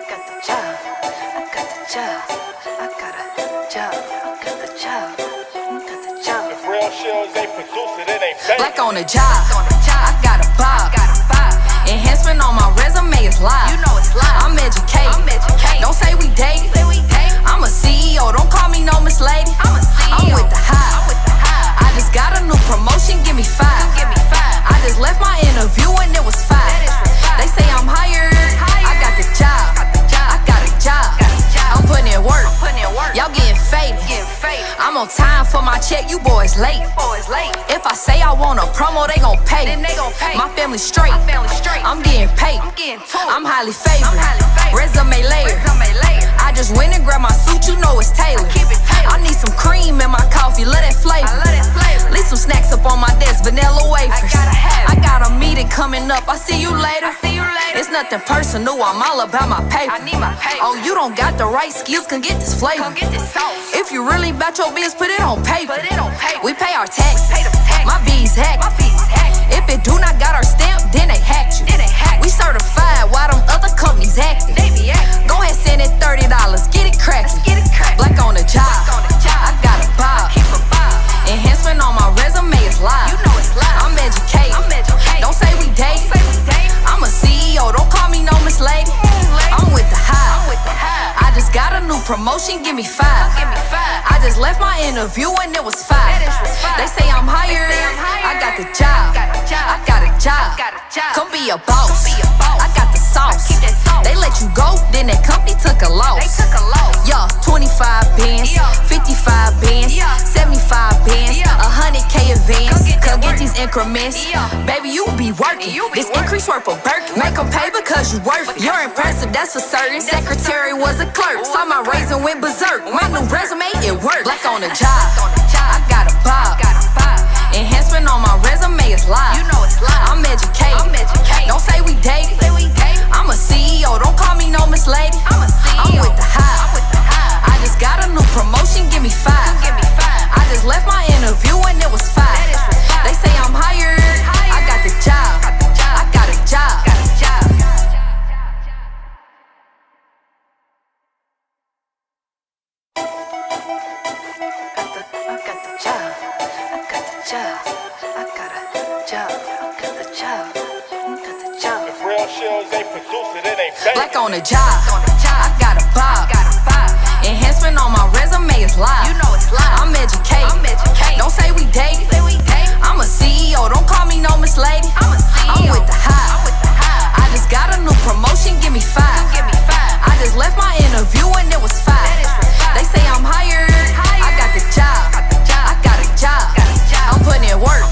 got the job. I got the job. I got a job. I got the job. I got the job. If real shows ain't produced, it ain't fake. Black on the job. I got a bob. Enhancement on my resume is live. You know it's live. I'm educated. Don't say we dated. I'm a CEO. Don't call me no Miss Lady. I'm with the high. I just got a new promotion. Give me 5. I just left my interview and it was 5. They say I'm hired. I got the job. I got a job. I'm putting in work. Y'all getting faded. I'm on time for my check. You boys late. If I say I want a promo, they gon' pay. My family straight. I'm getting paid. I'm highly favored. Resume layer. I just went and grabbed my suit. You know it's tailored. I need some cream in my coffee. Love that flavor. Leave some snacks up on my desk. Vanilla wafers. I got a meeting coming up. I see you later. It's nothing personal. I'm all about my paper. Oh, you don't got the right skills. Can get this flavor. If you really about your biz, put it on paper. We pay our taxes. My bees hacked. If it do not got our stamp, then they hacked you. We certified while them other companies acting. Go ahead, send it $30. Get it crackin'. Black on the job. I got a bob. Enhancement on my resume is live. I'm educated. Don't say we date. I'm a CEO. Don't call me no Miss Lady. I'm with the high. I just got a new promotion. Give me 5. I just left my interview and it was 5. They say I'm hired. I got the job. I got a job. Come be a boss. I got the sauce. They let you go, then that company took a loss. Yeah, 25 bands, 55 bands, 75 bands, 100K advance. Come get these increments. Baby, you be working. This increase worth a Birkin. Make them pay because you worth it. You're impressive, that's for certain. Secretary was a clerk. Saw my raise and went berserk. My new resume, it worked. Black on the job. I got a bob. Enhancement on my resume is live. I'm educated. Don't say we dated. I'm a CEO. Don't call me no Miss Lady. I'm with the high. I just got a new promotion. Give me 5. I just left my interview and it was 5. They say I'm hired. I got the job. I got a job. I got the job. I got the job. I got a job. I got the job. I got the job. If real shows ain't produced, it ain't fake. Black on the job. I got a bob. Enhancement on my resume is live. I'm educated. Don't say we dated. I'm a CEO. Don't call me no Miss Lady. I'm with the high. I just got a new promotion. Give me 5. I just left my interview and it was 5. They say I'm hired. I got the job. I got a job. I'm putting in work.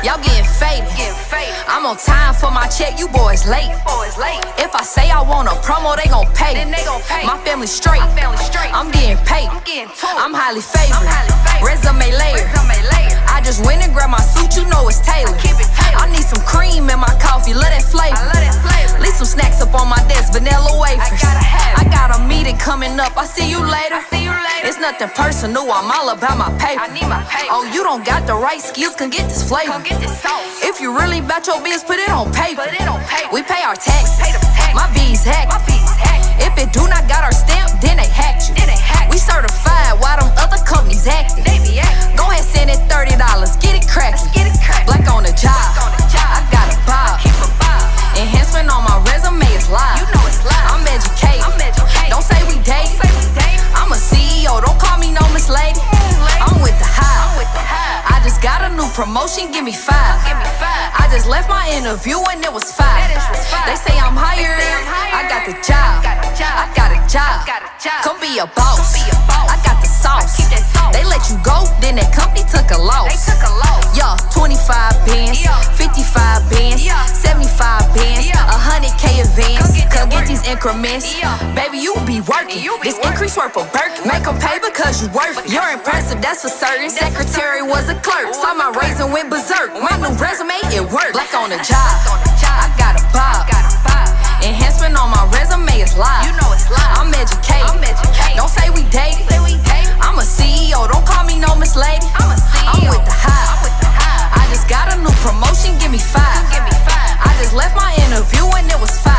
Y'all getting faded. I'm on time for my check. You boys late. If I say I want a promo, they gon' pay. My family straight. I'm getting paid. I'm highly favored. Resume layer. I just went and grabbed my suit. You know it's tailored. I need some cream in my coffee. Love that flavor. Leave some snacks up on my desk. Vanilla wafers. I got a meeting coming up. I see you later. It's nothing personal. I'm all about my paper. Oh, you don't got the right skills. Can get this flavor. If you really about your biz, put it on paper. We pay our taxes. My bees hacked. If it do not got our stamp, then they hacked you. We certified while them other companies acting. Go ahead, send it $30. Get it crackin'. Black on the job. I got a bob. Enhancement on my resume is live. I'm educated. Don't say we dated. I'm a CEO. Don't call me no Miss Lady. I'm with the high. I just got a new promotion. Give me 5. I just left my interview and it was 5. They say I'm hired. I got the job. I got a job. Come be a boss. I got the sauce. They let you go, then that company took a loss. Yeah, 25 bands, 55 bands, 75 bands, 100K advance. Come get these increments. Baby, you be working. This increase worth a Birkin. Make them pay because you worth it. You're impressive, that's for certain. Secretary was a clerk. Saw my raise and went berserk. My new resume, it worked. Black on the job. I got a bob. Enhancement on my resume is live. I'm educated. Don't say we dated. I'm a CEO. Don't call me no Miss Lady. I'm with the high. I just got a new promotion. Give me 5. I just left my interview and it was 5.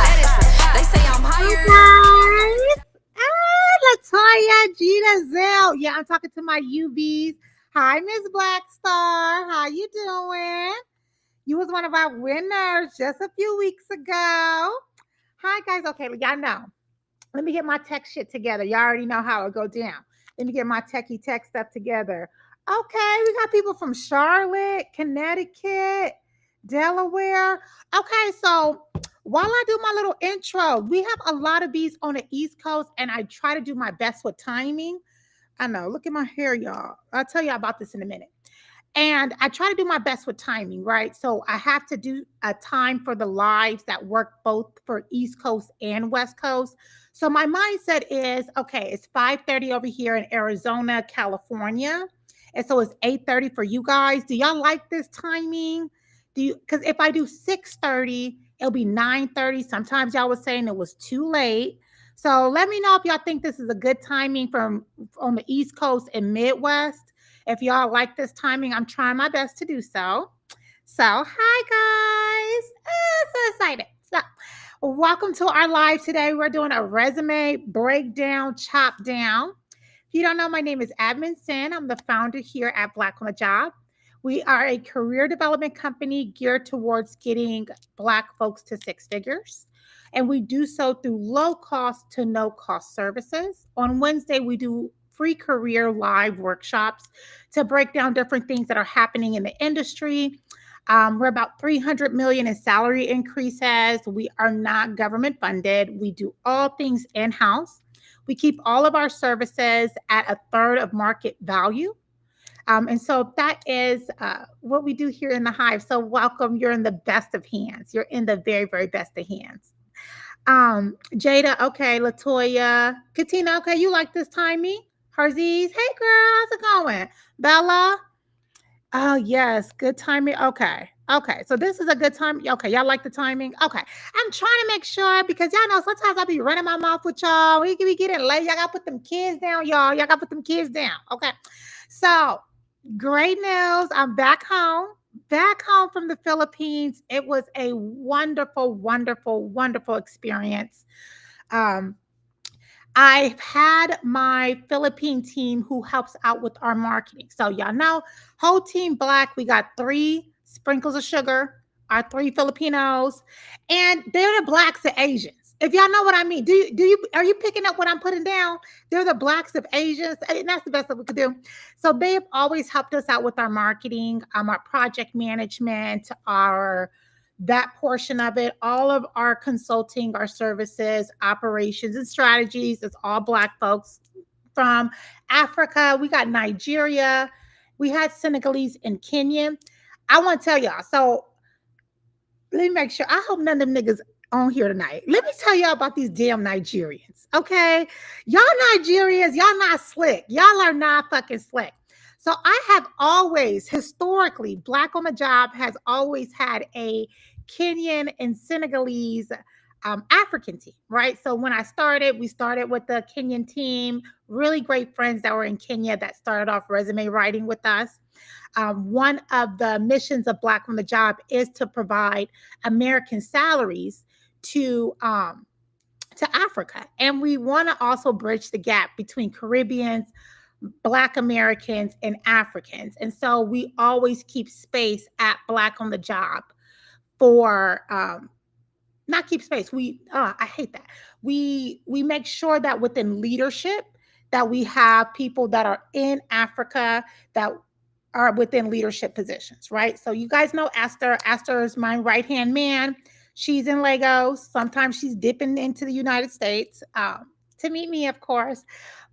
They say I'm hired. Yeah, I'm talking to my UVs. Hi, Miss Blackstar. How you doing? You was one of our winners just a few weeks ago. Hi, guys. Okay, y'all know. Let me get my tech shit together. Y'all already know how it go down. Let me get my techie tech stuff together. Okay, we got people from Charlotte, Connecticut, Delaware. Okay, so while I do my little intro, we have a lot of these on the East Coast, and I try to do my best with timing. I know. Look at my hair, y'all. I'll tell you about this in a minute. And I try to do my best with timing, right? So I have to do a time for the lives that work both for East Coast and West Coast. So my mindset is, okay, it's 5:30 over here in Arizona, California. And so it's 8:30 for you guys. Do y'all like this timing? Do you, because if I do 6:30, it'll be 9:30. Sometimes y'all was saying it was too late. So let me know if y'all think this is a good timing from on the East Coast and Midwest. If y'all like this timing, I'm trying my best to do so. So, hi guys. So excited. So, welcome to our live today. We're doing a resume breakdown, chop down. If you don't know, my name is Admin Sin. I'm the founder here at Black on the Job. We are a career development company geared towards getting Black folks to six figures. And we do so through low cost to no cost services. On Wednesday, we do free career live workshops to break down different things that are happening in the industry. We're about 300 million in salary increases. We are not government funded. We do all things in-house. We keep all of our services at a third of market value. And so that is what we do here in the Hive. So welcome. You're in the best of hands. You're in the very, very best of hands. Jada, okay. Latoya, Katina, okay. You like this timing? Harziz, hey girl, how's it going? Bella, oh yes, good timing. Okay, okay. So this is a good time. Okay, y'all like the timing? Okay, I'm trying to make sure because y'all know sometimes I be running my mouth with y'all. We can be getting late. Y'all gotta put them kids down, y'all. Y'all gotta put them kids down. Okay, so great news. I'm back home from the Philippines. It was a wonderful, wonderful, wonderful experience. Um, I've had my Philippine team who helps out with our marketing. So y'all know, whole team Black. We got 3 sprinkles of sugar, our 3 Filipinos, and they're the Blacks of Asians. If y'all know what I mean, are you picking up what I'm putting down? They're the Blacks of Asians, and that's the best that we could do. So they have always helped us out with our marketing, our project management, that portion of it, all of our consulting, our services, operations, and strategies. It's all Black folks from Africa. We got Nigeria. We had Senegalese and Kenyan. I want to tell y'all. So let me make sure. I hope none of them niggas on here tonight. Let me tell y'all about these damn Nigerians. Okay. Y'all Nigerians, y'all not slick. Y'all are not fucking slick. So I have always, historically, Black on the Job has always had a Kenyan and Senegalese African team, right? So when we started with the Kenyan team, really great friends that were in Kenya that started off resume writing with us. One of the missions of Black on the Job is to provide American salaries to Africa. And we want to also bridge the gap between Caribbeans, Black Americans, and Africans. And so we always keep space at Black on the Job for not keep space. I hate that. We make sure that within leadership that we have people that are in Africa that are within leadership positions, right? So you guys know Esther. Esther is my right-hand man. She's in Lagos. Sometimes she's dipping into the United States to meet me, of course.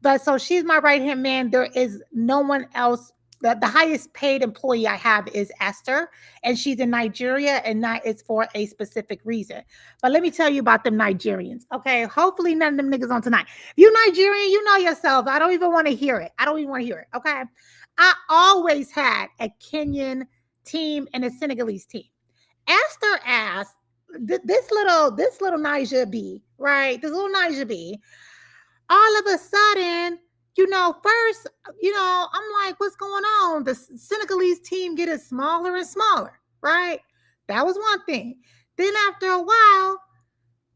But so she's my right-hand man. There is no one else. The highest paid employee I have is Esther, and she's in Nigeria, and that is for a specific reason. But let me tell you about them Nigerians, okay? Hopefully none of them niggas on tonight. If you Nigerian, you know yourself. I don't even want to hear it. Okay? I always had a Kenyan team and a Senegalese team. Esther asked this little Niger B, right? This little Niger B, all of a sudden, first, I'm like, what's going on? The Senegalese team getting smaller and smaller, right? That was one thing. Then after a while,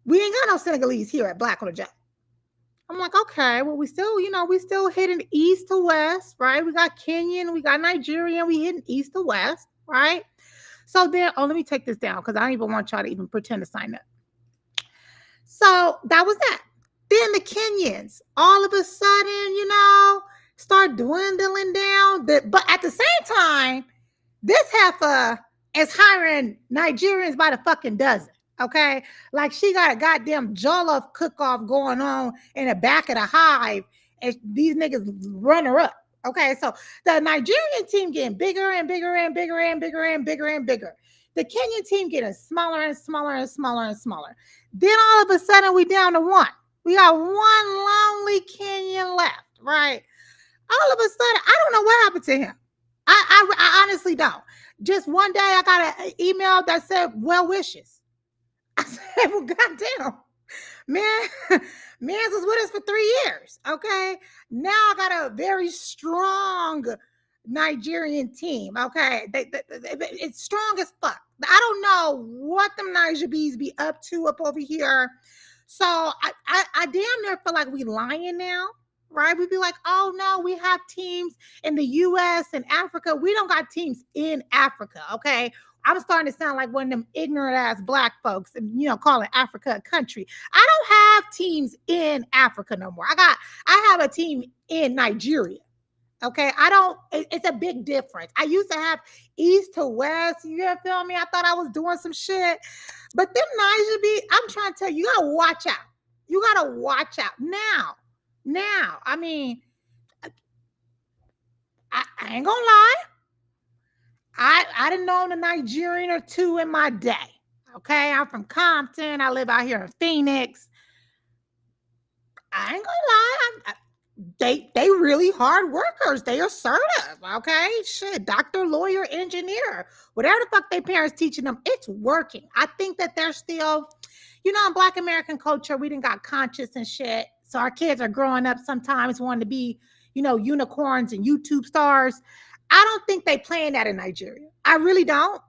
we ain't got no Senegalese here at Black on the Job. I'm like, okay, well, we still hitting east to west, right? We got Kenyan, we got Nigerian, we hitting east to west, right? So then, let me take this down because I don't even want y'all to even pretend to sign up. So that was that. Then the Kenyans, all of a sudden, start dwindling down. But at the same time, this heifer is hiring Nigerians by the fucking dozen. Okay, like she got a goddamn jollof cook-off going on in the back of the hive, and these niggas run her up. Okay, so the Nigerian team getting bigger and bigger and bigger and bigger and bigger and bigger. The Kenyan team getting smaller and smaller and smaller and smaller. Then all of a sudden we down to one. We got one lonely Kenyan left, right? All of a sudden, I don't know what happened to him. I honestly don't. Just one day I got an email that said, well wishes. I said, well, goddamn. Man, man's was with us for 3 years. Okay. Now I got a very strong Nigerian team. Okay. It's strong as fuck. I don't know what them Niger bees be up to up over here. So I damn near feel like we lying now. Right? We'd be like, oh no, we have teams in the US and Africa. We don't got teams in Africa. Okay. I'm starting to sound like one of them ignorant ass black folks and calling Africa a country. I don't have teams in Africa no more. I have a team in Nigeria. Okay. It's a big difference. I used to have east to west. You feel me? I thought I was doing some shit. But them Niger be, I'm trying to tell you, you gotta watch out. You gotta watch out. Now, I mean, I ain't gonna lie. I done known a Nigerian or two in my day. Okay, I'm from Compton. I live out here in Phoenix. I ain't gonna lie. They really hard workers. They assertive. Okay, shit, doctor, lawyer, engineer, whatever the fuck their parents teaching them, it's working. I think that they're still, in Black American culture, we done got conscious and shit. So our kids are growing up sometimes wanting to be, unicorns and YouTube stars. I don't think they playing that in Nigeria. I really don't.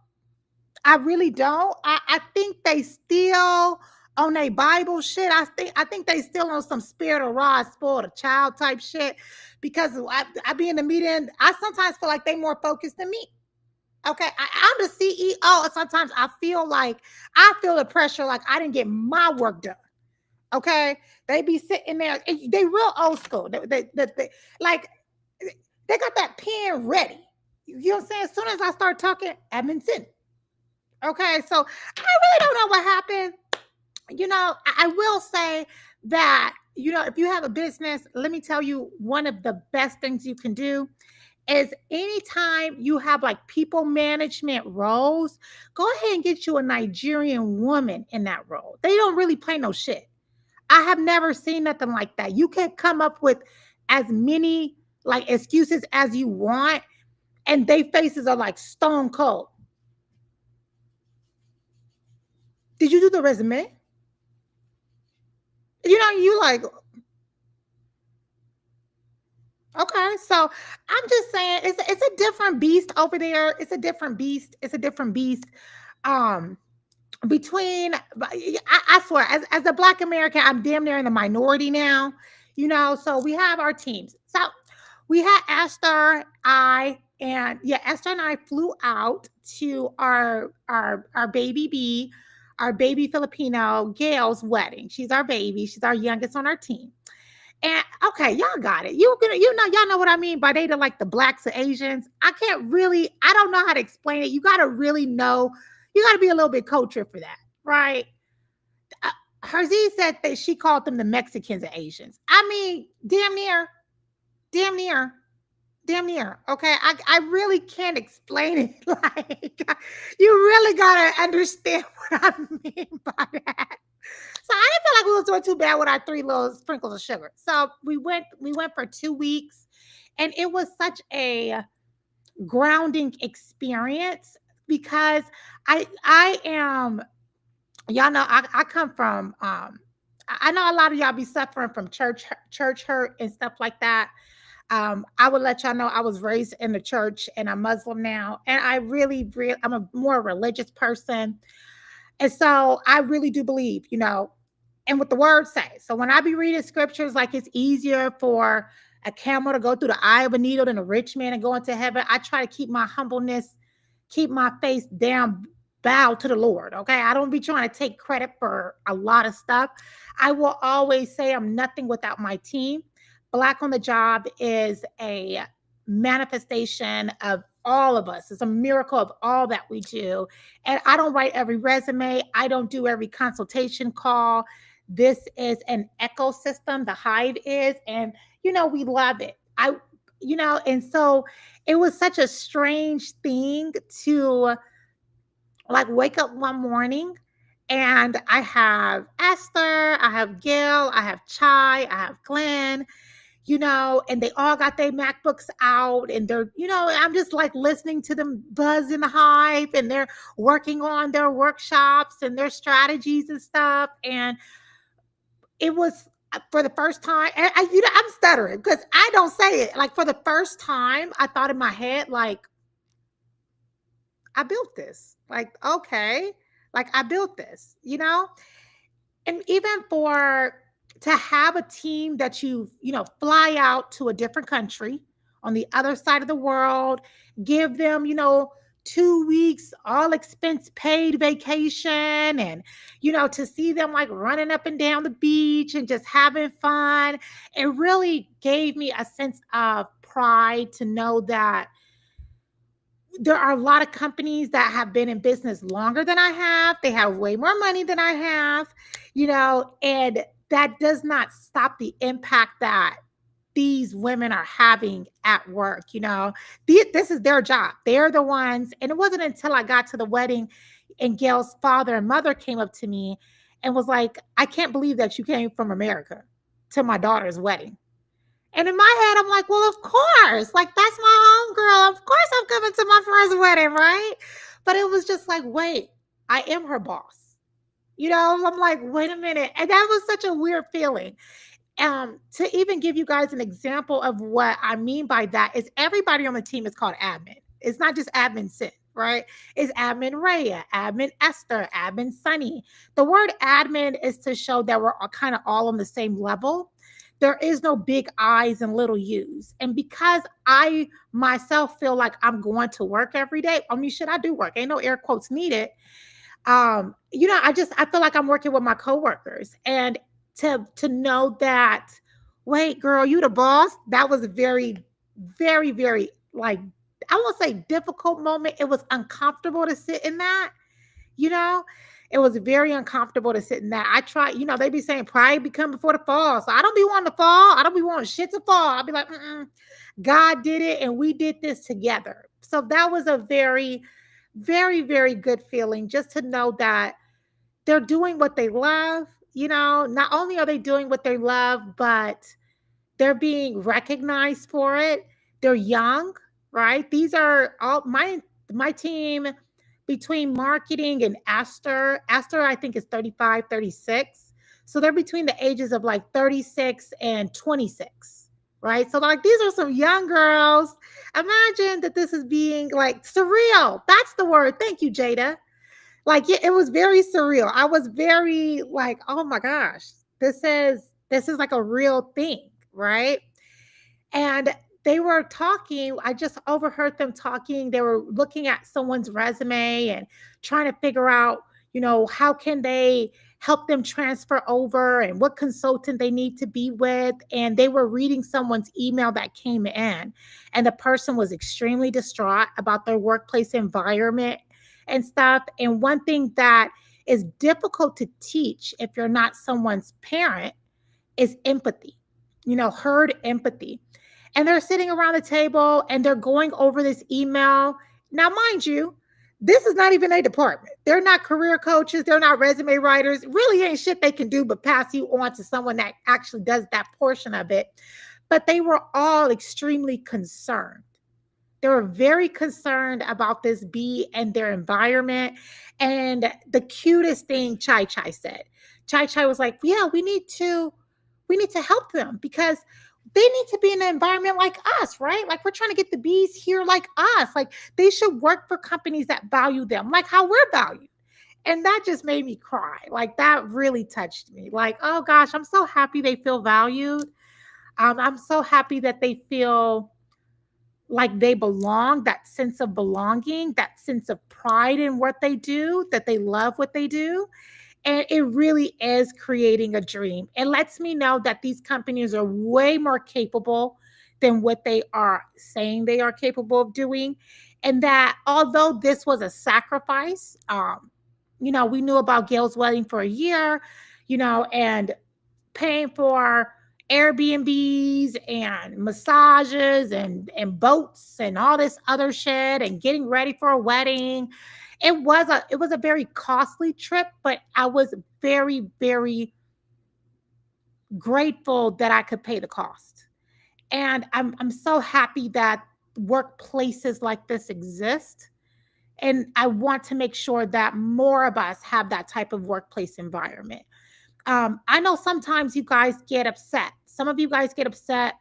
I think they still on their Bible shit. I think they still on some spirit of raw, spoiled a child type shit. Because I be in the meeting, I sometimes feel like they more focused than me. Okay, I'm the CEO. And sometimes I feel the pressure, like I didn't get my work done. Okay, they be sitting there. They real old school. They got that pen ready. You know what I'm saying? As soon as I start talking, Edmondson. Okay, so I really don't know what happened. I will say that if you have a business, let me tell you, one of the best things you can do is anytime you have like people management roles, go ahead and get you a Nigerian woman in that role. They don't really play no shit. I have never seen nothing like that. You can come up with as many like excuses as you want, and they faces are like stone cold. Did you do the resume? You like, okay. So I'm just saying it's a different beast over there. It's a different beast. Between I swear, as a Black American, I'm damn near in the minority now. So we have our teams. So we had Esther, Esther and I flew out to our baby B, our baby Filipino Gail's wedding. She's our baby. She's our youngest on our team. And okay, y'all got it. Y'all know what I mean by they like the blacks or Asians. I don't know how to explain it. You got to really know. You got to be a little bit cultured for that, right? Herzi said that she called them the Mexicans and Asians. I mean, damn near. Okay, I really can't explain it. Like, you really gotta understand what I mean by that. So I didn't feel like we was doing too bad with our 3 little sprinkles of sugar. So we went for 2 weeks, and it was such a grounding experience because I am, y'all know, I come from I know a lot of y'all be suffering from church hurt and stuff like that. I would let y'all know I was raised in the church and I'm Muslim now. And I'm a more religious person. And so I really do believe, and what the word says. So when I be reading scriptures, like it's easier for a camel to go through the eye of a needle than a rich man and go into heaven, I try to keep my humbleness, keep my face down, bow to the Lord. Okay. I don't be trying to take credit for a lot of stuff. I will always say I'm nothing without my team. Black on the Job is a manifestation of all of us. It's a miracle of all that we do. And I don't write every resume, I don't do every consultation call. This is an ecosystem, the Hive is, and we love it. And so it was such a strange thing to like wake up one morning and I have Esther, I have Gil, I have Chai, I have Glenn, and they all got their MacBooks out and they're, I'm just like listening to them buzz in the Hive and they're working on their workshops and their strategies and stuff. And it was for the first time, and I'm stuttering because I don't say it. Like for the first time, I thought in my head, like, I built this. Like, okay, like I built this, And even to have a team that fly out to a different country on the other side of the world, give them, 2 weeks, all expense paid vacation, and, to see them like running up and down the beach and just having fun. It really gave me a sense of pride to know that there are a lot of companies that have been in business longer than I have. They have way more money than I have, and that does not stop the impact that these women are having at work. This is their job. They're the ones. And it wasn't until I got to the wedding and Gail's father and mother came up to me and was like, I can't believe that you came from America to my daughter's wedding. And in my head, I'm like, well, of course, like that's my homegirl. Of course I'm coming to my friend's wedding, right? But it was just like, wait, I am her boss. I'm like, wait a minute. And that was such a weird feeling. To even give you guys an example of what I mean by that is everybody on the team is called admin. It's not just admin Sid, right? It's admin Raya, admin Esther, admin Sunny. The word admin is to show that we're kind of all on the same level. There is no big I's and little U's. And because I myself feel like I'm going to work every day, I mean, I do work. Ain't no air quotes needed. I feel like I'm working with my coworkers. And to know that, wait, girl, you the boss, that was a very, very, very, like, I won't say difficult moment. It was uncomfortable to sit in that, It was very uncomfortable to sit in that. I try, they be saying pride become before the fall. So I don't be wanting to fall. I don't be wanting shit to fall. I'll be like, God did it and we did this together. So that was a very, very, very good feeling just to know that they're doing what they love. Not only are they doing what they love, but they're being recognized for it. They're young, right? These are all my team between marketing and Esther. Esther, I think, is 35, 36. So they're between the ages of like 36 and 26, right? So like these are some young girls. Imagine that this is being like surreal. That's the word. Thank you, Jada. Like it was very surreal. I was very like, oh my gosh, this is like a real thing, right? And they were talking. I just overheard them talking. They were looking at someone's resume and trying to figure out, how can they help them transfer over and what consultant they need to be with. And they were reading someone's email that came in, and the person was extremely distraught about their workplace environment and stuff. And one thing that is difficult to teach if you're not someone's parent is empathy, herd empathy. And they're sitting around the table and they're going over this email. Now, mind you, this is not even a department. They're not career coaches. They're not resume writers. Really ain't shit they can do but pass you on to someone that actually does that portion of it. But they were all extremely concerned. They were very concerned about this bee and their environment. And the cutest thing Chai said, Chai was like, yeah, we need to help them because they need to be in an environment like us, right? Like we're trying to get the bees here like us. Like they should work for companies that value them, like how we're valued. And that just made me cry. Like that really touched me. Like, oh gosh, I'm so happy they feel valued. I'm so happy that they feel like they belong, that sense of belonging, that sense of pride in what they do, that they love what they do. And it really is creating a dream. It lets me know that these companies are way more capable than what they are saying they are capable of doing. And that although this was a sacrifice, we knew about Gail's wedding for a year, and paying for Airbnbs and massages and boats and all this other shit and getting ready for a wedding. It was a very costly trip, but I was very, very grateful that I could pay the cost. And I'm so happy that workplaces like this exist. And I want to make sure that more of us have that type of workplace environment. I know sometimes you guys get upset. Some of you guys get upset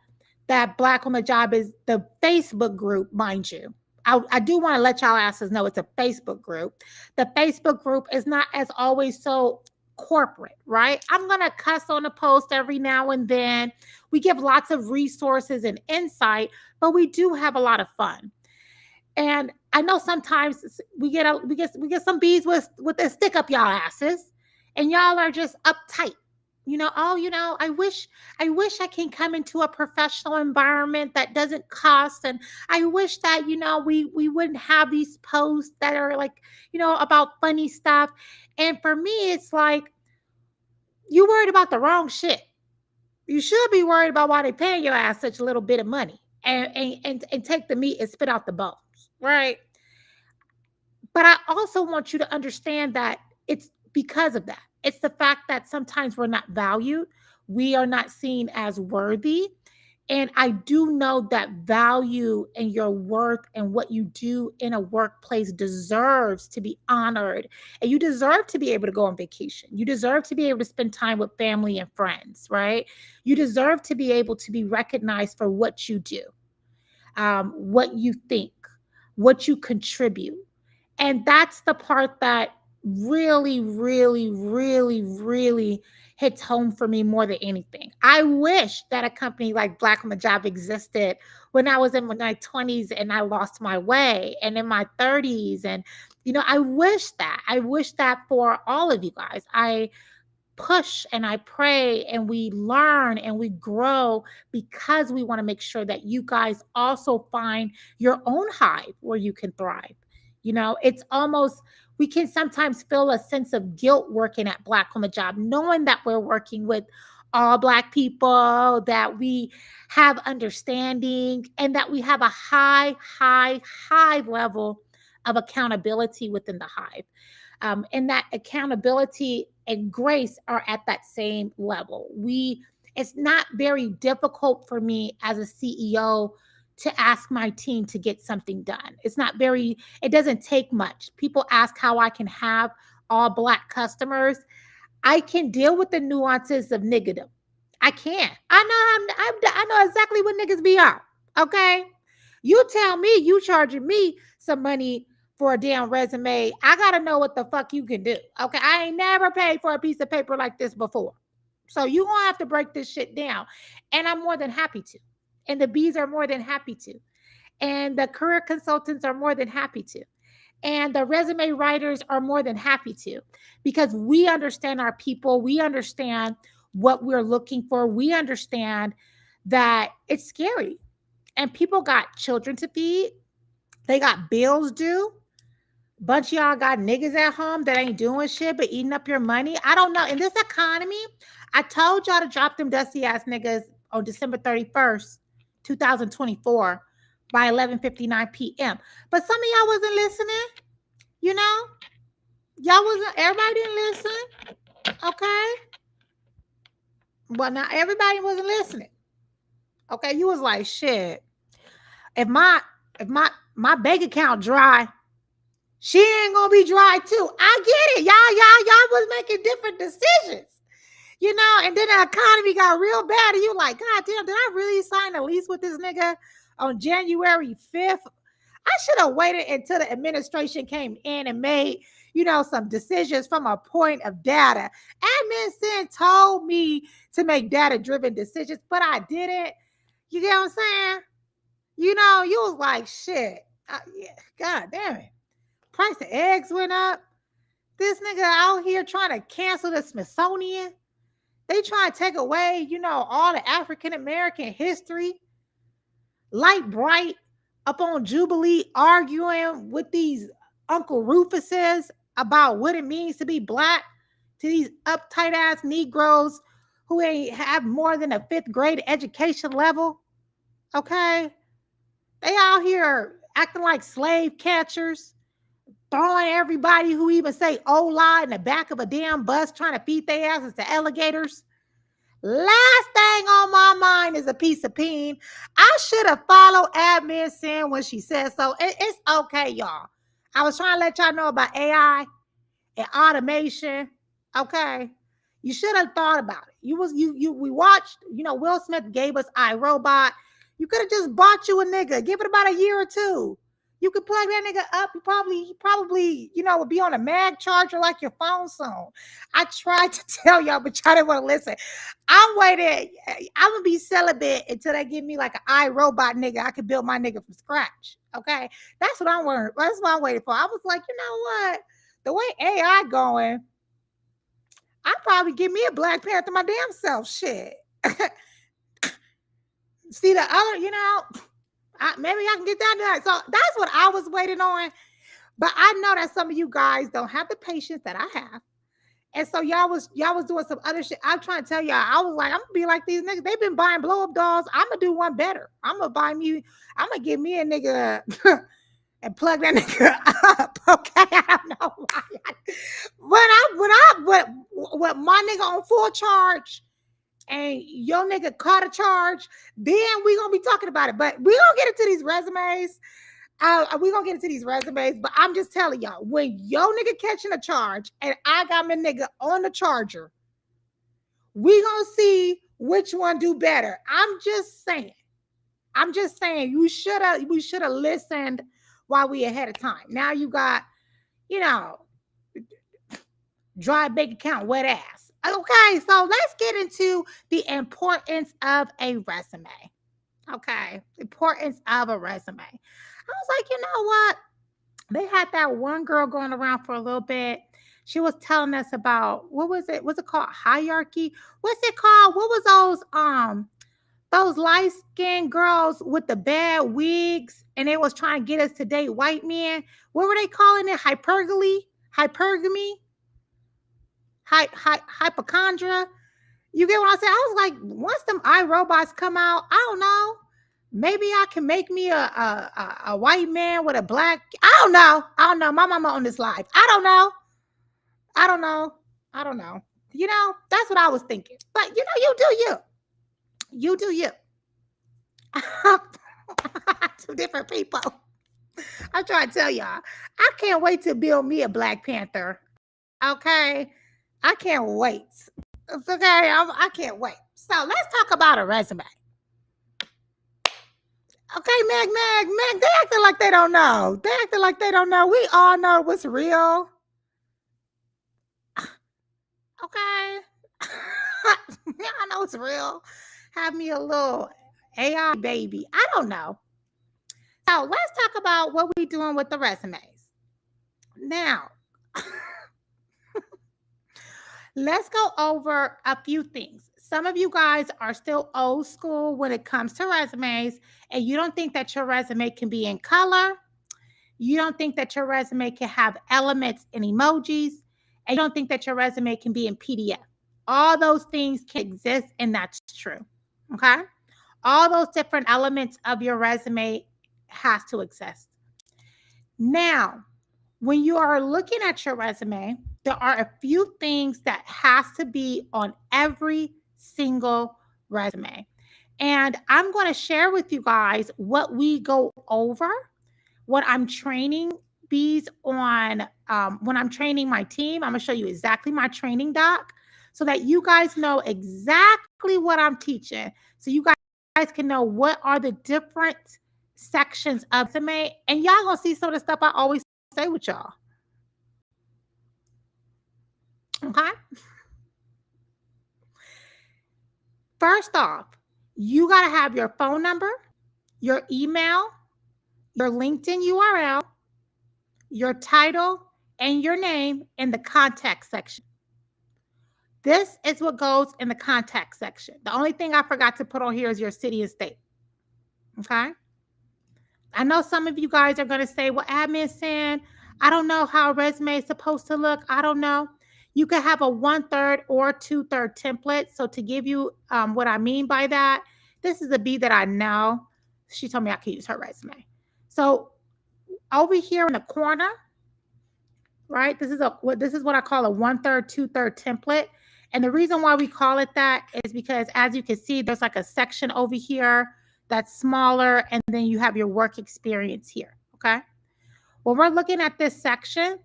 that Black on the Job is the Facebook group, mind you. I do want to let y'all asses know it's a Facebook group. The Facebook group is not as always so corporate, right? I'm going to cuss on a post every now and then. We give lots of resources and insight, but we do have a lot of fun. And I know sometimes we get some bees with a stick up y'all asses, and y'all are just uptight. I wish I can come into a professional environment that doesn't cost, and I wish that we wouldn't have these posts that are like about funny stuff. And for me, it's like you worried about the wrong shit. You should be worried about why they paying your ass such a little bit of money and take the meat and spit out the bones, right? But I also want you to understand that it's because of that. It's the fact that sometimes we're not valued, we are not seen as worthy. And I do know that value and your worth and what you do in a workplace deserves to be honored. And you deserve to be able to go on vacation. You deserve to be able to spend time with family and friends, right? You deserve to be able to be recognized for what you do, what you think, what you contribute. And that's the part that really, really, really, really hits home for me more than anything. I wish that a company like Black on the Job existed when I was in my 20s and I lost my way, and in my 30s. And, I wish that. I wish that for all of you guys. I push and I pray and we learn and we grow because we want to make sure that you guys also find your own hive where you can thrive. It's almost, we can sometimes feel a sense of guilt working at Black on the Job, knowing that we're working with all Black people, that we have understanding, and that we have a high, high, high level of accountability within the hive. And that accountability and grace are at that same level. It's not very difficult for me as a CEO to ask my team to get something done. It doesn't take much. People ask how I can have all Black customers. I can deal with the nuances of niggerdom. I can. I know exactly what niggas be on. Okay. You tell me you charging me some money for a damn resume. I gotta know what the fuck you can do. Okay. I ain't never paid for a piece of paper like this before. So you gonna have to break this shit down. And I'm more than happy to. And the bees are more than happy to. And the career consultants are more than happy to. And the resume writers are more than happy to, because we understand our people. We understand what we're looking for. We understand that it's scary. And people got children to feed. They got bills due. Bunch of y'all got niggas at home that ain't doing shit but eating up your money. I don't know. In this economy, I told y'all to drop them dusty ass niggas on December 31st, 2024 by 11:59 p.m. But some of y'all wasn't listening. Everybody didn't listen. Okay. Well, now everybody wasn't listening. Okay. You was like, shit. If my bank account dry, she ain't gonna be dry too. I get it. Y'all was making different decisions. And then the economy got real bad, and you like, God damn, did I really sign a lease with this nigga on January 5th? I should have waited until the administration came in and made, some decisions from a point of data. Admin Sin told me to make data-driven decisions, but I didn't. You get what I'm saying? You was like, shit. Yeah, God damn it. Price of eggs went up. This nigga out here trying to cancel the Smithsonian. They trying to take away, all the African American history. Light Bright up on Jubilee arguing with these Uncle Rufuses about what it means to be black to these uptight ass Negroes who ain't have more than a 5th grade education level. Okay? They out here acting like slave catchers, throwing everybody who even say "Ola" in the back of a damn bus trying to feed their asses to alligators. Last thing on my mind is a piece of peen. I should have followed Admin Sin when she said so. It's okay, y'all. I was trying to let y'all know about AI and automation. Okay. You should have thought about it. We watched, Will Smith gave us iRobot. You could have just bought you a nigga. Give it about a year or two. You could plug that nigga up. He probably, would be on a mag charger like your phone soon. I tried to tell y'all, but y'all didn't want to listen. I'm waiting. I'm gonna be celibate until they give me like an iRobot nigga. I can build my nigga from scratch. Okay, that's what I'm waiting. That's what I'm waiting for. I was like, you know what? The way AI going, I'd probably give me a Black Panther my damn self. Shit. See the other, maybe I can get that done. So that's what I was waiting on. But I know that some of you guys don't have the patience that I have. And so y'all was doing some other shit. I'm trying to tell y'all, I was like, I'm gonna be like these niggas. They've been buying blow up dolls. I'm gonna do one better. I'm gonna give me a nigga and plug that nigga up. Okay. I don't know why. When my nigga on full charge and your nigga caught a charge, then we gonna be talking about it. But we gonna get into these resumes. But I'm just telling y'all, when your nigga catching a charge and I got my nigga on the charger, we gonna see which one do better. I'm just saying, we should have listened while we ahead of time. Now you got, dry bank account, wet ass. Okay, so let's get into the importance of a resume. Okay, importance of a resume. I was like, you know what? They had that one girl going around for a little bit. She was telling us about, what was it? What's it called? Hierarchy? What's it called? What was those light-skinned girls with the bad wigs and they was trying to get us to date white men? What were they calling it? Hypergamy? Hypochondria? You get what I said? I was like, once them iRobots come out, I don't know. Maybe I can make me a white man with a black. I don't know. My mama on this live. I don't know. That's what I was thinking. But you do you. You do you. Two different people. I'm trying to tell y'all. I can't wait to build me a Black Panther. Okay? I can't wait. It's okay. I can't wait. So let's talk about a resume. Okay, Meg, they acting like they don't know. We all know what's real. Okay. I know it's real. Have me a little AI baby. I don't know. So let's talk about what we're doing with the resumes. Now, let's go over a few things. Some of you guys are still old school when it comes to resumes, and you don't think that your resume can be in color. You don't think that your resume can have elements and emojis, and you don't think that your resume can be in PDF. All those things can exist, and that's true. Okay? All those different elements of your resume has to exist. Now, when you are looking at your resume, there are a few things that has to be on every single resume. And I'm going to share with you guys what we go over, what I'm training bees on when I'm training my team. I'm going to show you exactly my training doc so that you guys know exactly what I'm teaching. So you guys can know what are the different sections of resume. And y'all going to see some of the stuff I always say with y'all. Okay. First off, you got to have your phone number, your email, your LinkedIn URL, your title, and your name in the contact section. This is what goes in the contact section. The only thing I forgot to put on here is your city and state. Okay. I know some of you guys are going to say, well, admin saying, I don't know how a resume is supposed to look. I don't know. You could have a 1/3 or 2/3 template. So to give you what I mean by that, this is a bee that I know. She told me I could use her resume. So over here in the corner, right? This is what I call a 1/3, 2/3 template. And the reason why we call it that is because, as you can see, there's like a section over here that's smaller, and then you have your work experience here. Okay. When we're looking at this section,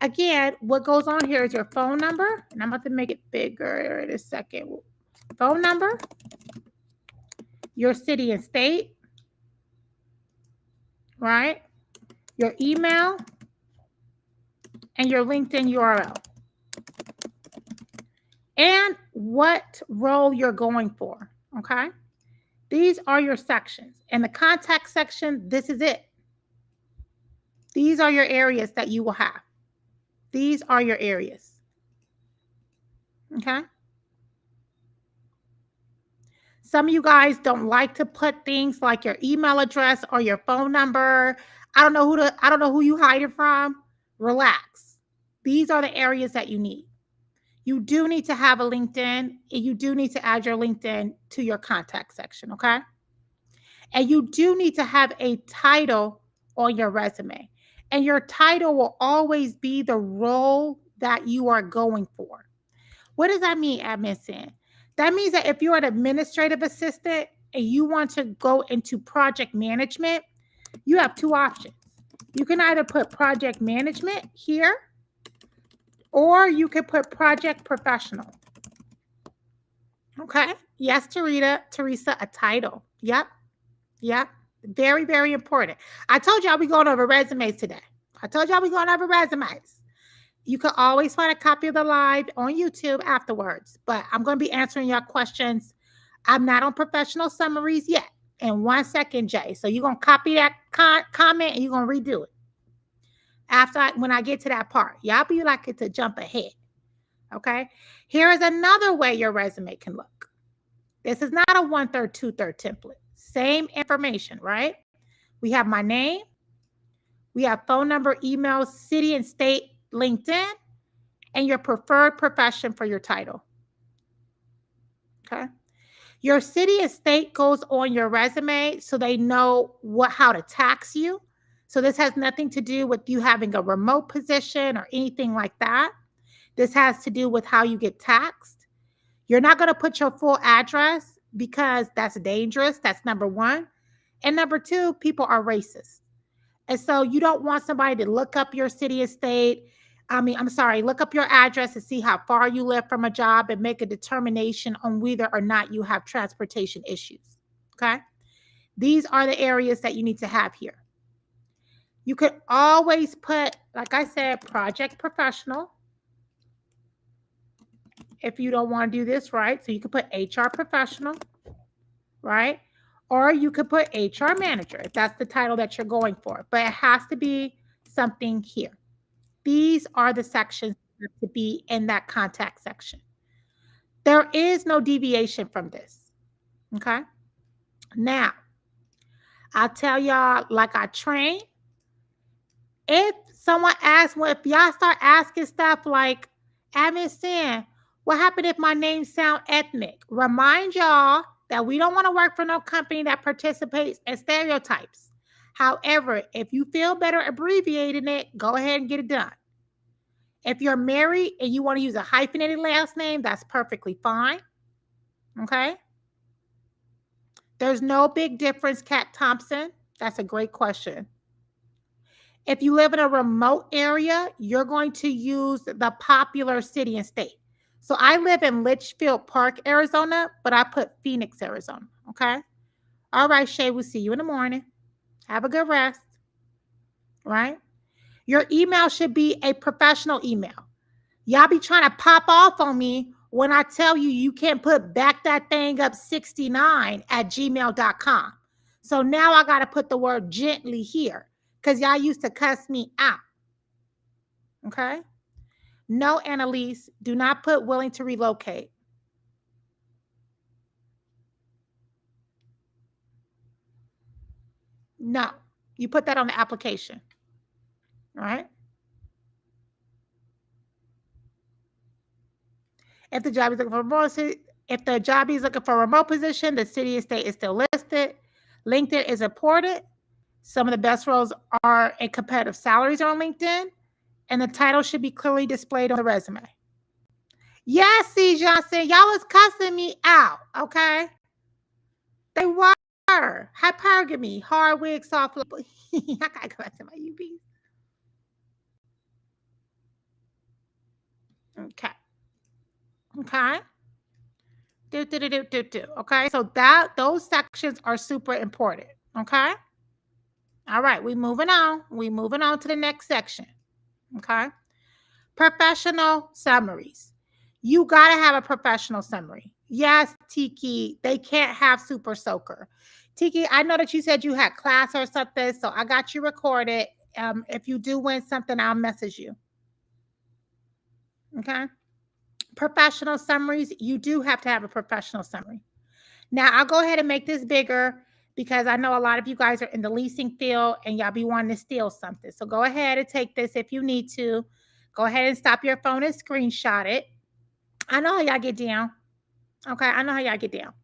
again, what goes on here is your phone number, and I'm about to make it bigger in a second. Phone number, your city and state, right? Your email, and your LinkedIn URL. And what role you're going for, okay? These are your sections. In the contact section, this is it. These are your areas that you will have. These are your areas, okay? Some of you guys don't like to put things like your email address or your phone number. I don't know who you hide it from. Relax. These are the areas that you need. You do need to have a LinkedIn, and you do need to add your LinkedIn to your contact section, okay? And you do need to have a title on your resume. And your title will always be the role that you are going for. What does that mean, admin Sin? That means that if you're an administrative assistant and you want to go into project management, you have two options. You can either put project management here, or you could put project professional. Okay. Yes, Teresa, a title. Yep. Very, very important. I told y'all we going over resumes today. You can always find a copy of the live on YouTube afterwards, but I'm going to be answering your questions. I'm not on professional summaries yet. In 1 second, Jay. So you're going to copy that comment and you're going to redo it. When I get to that part, y'all be like it to jump ahead. Okay. Here is another way your resume can look. This is not a 1/3, 2/3 template. Same information, right? We have my name. We have phone number, email, city and state, LinkedIn, and your preferred profession for your title. Okay. Your city and state goes on your resume so they know how to tax you. So this has nothing to do with you having a remote position or anything like that. This has to do with how you get taxed. You're not going to put your full address because that's dangerous. That's number one. And number two, people are racist. And so you don't want somebody to look up your city and state. Look up your address and see how far you live from a job and make a determination on whether or not you have transportation issues. Okay. These are the areas that you need to have here. You could always put, like I said, project professional. If you don't want to do this, right? So you could put HR professional, right? Or you could put HR manager if that's the title that you're going for. But it has to be something here. These are the sections that have to be in that contact section. There is no deviation from this. Okay. Now, I'll tell y'all, like I train, if someone asks, well, if y'all start asking stuff like, admin Sin, what happened if my name sound ethnic? Remind y'all that we don't want to work for no company that participates in stereotypes. However, if you feel better abbreviating it, go ahead and get it done. If you're married and you want to use a hyphenated last name, that's perfectly fine. Okay? There's no big difference, Kat Thompson. That's a great question. If you live in a remote area, you're going to use the popular city and state. So I live in Litchfield Park, Arizona, but I put Phoenix, Arizona. Okay? All right, Shay, we'll see you in the morning. Have a good rest. Right? Your email should be a professional email. Y'all be trying to pop off on me when I tell you you can't put back that thing up 69 at gmail.com. So now I got to put the word gently here because y'all used to cuss me out. Okay? No, Annalise, do not put willing to relocate. No, you put that on the application. All right? If the job is looking for if the job is looking for a remote position, the city and state is still listed. LinkedIn is important. Some of the best roles are in competitive salaries on LinkedIn, and the title should be clearly displayed on the resume. Yes, C. Johnson, y'all was cussing me out, okay? They were. Hypergamy, hard wig, soft lip. I gotta go back to my UV. Okay. Okay. Okay. So those sections are super important. Okay. All right. We moving on. We moving on to the next section. Okay. Professional summaries. You gotta have a professional summary. Yes, Tiki, they can't have super soaker. Tiki, I know that you said you had class or something, so I got you recorded. If you do win something, I'll message you. Okay. Professional summaries, you do have to have a professional summary. Now, I'll go ahead and make this bigger because I know a lot of you guys are in the leasing field and y'all be wanting to steal something. So go ahead and take this if you need to. Go ahead and stop your phone and screenshot it. I know how y'all get down. Okay, I know how y'all get down.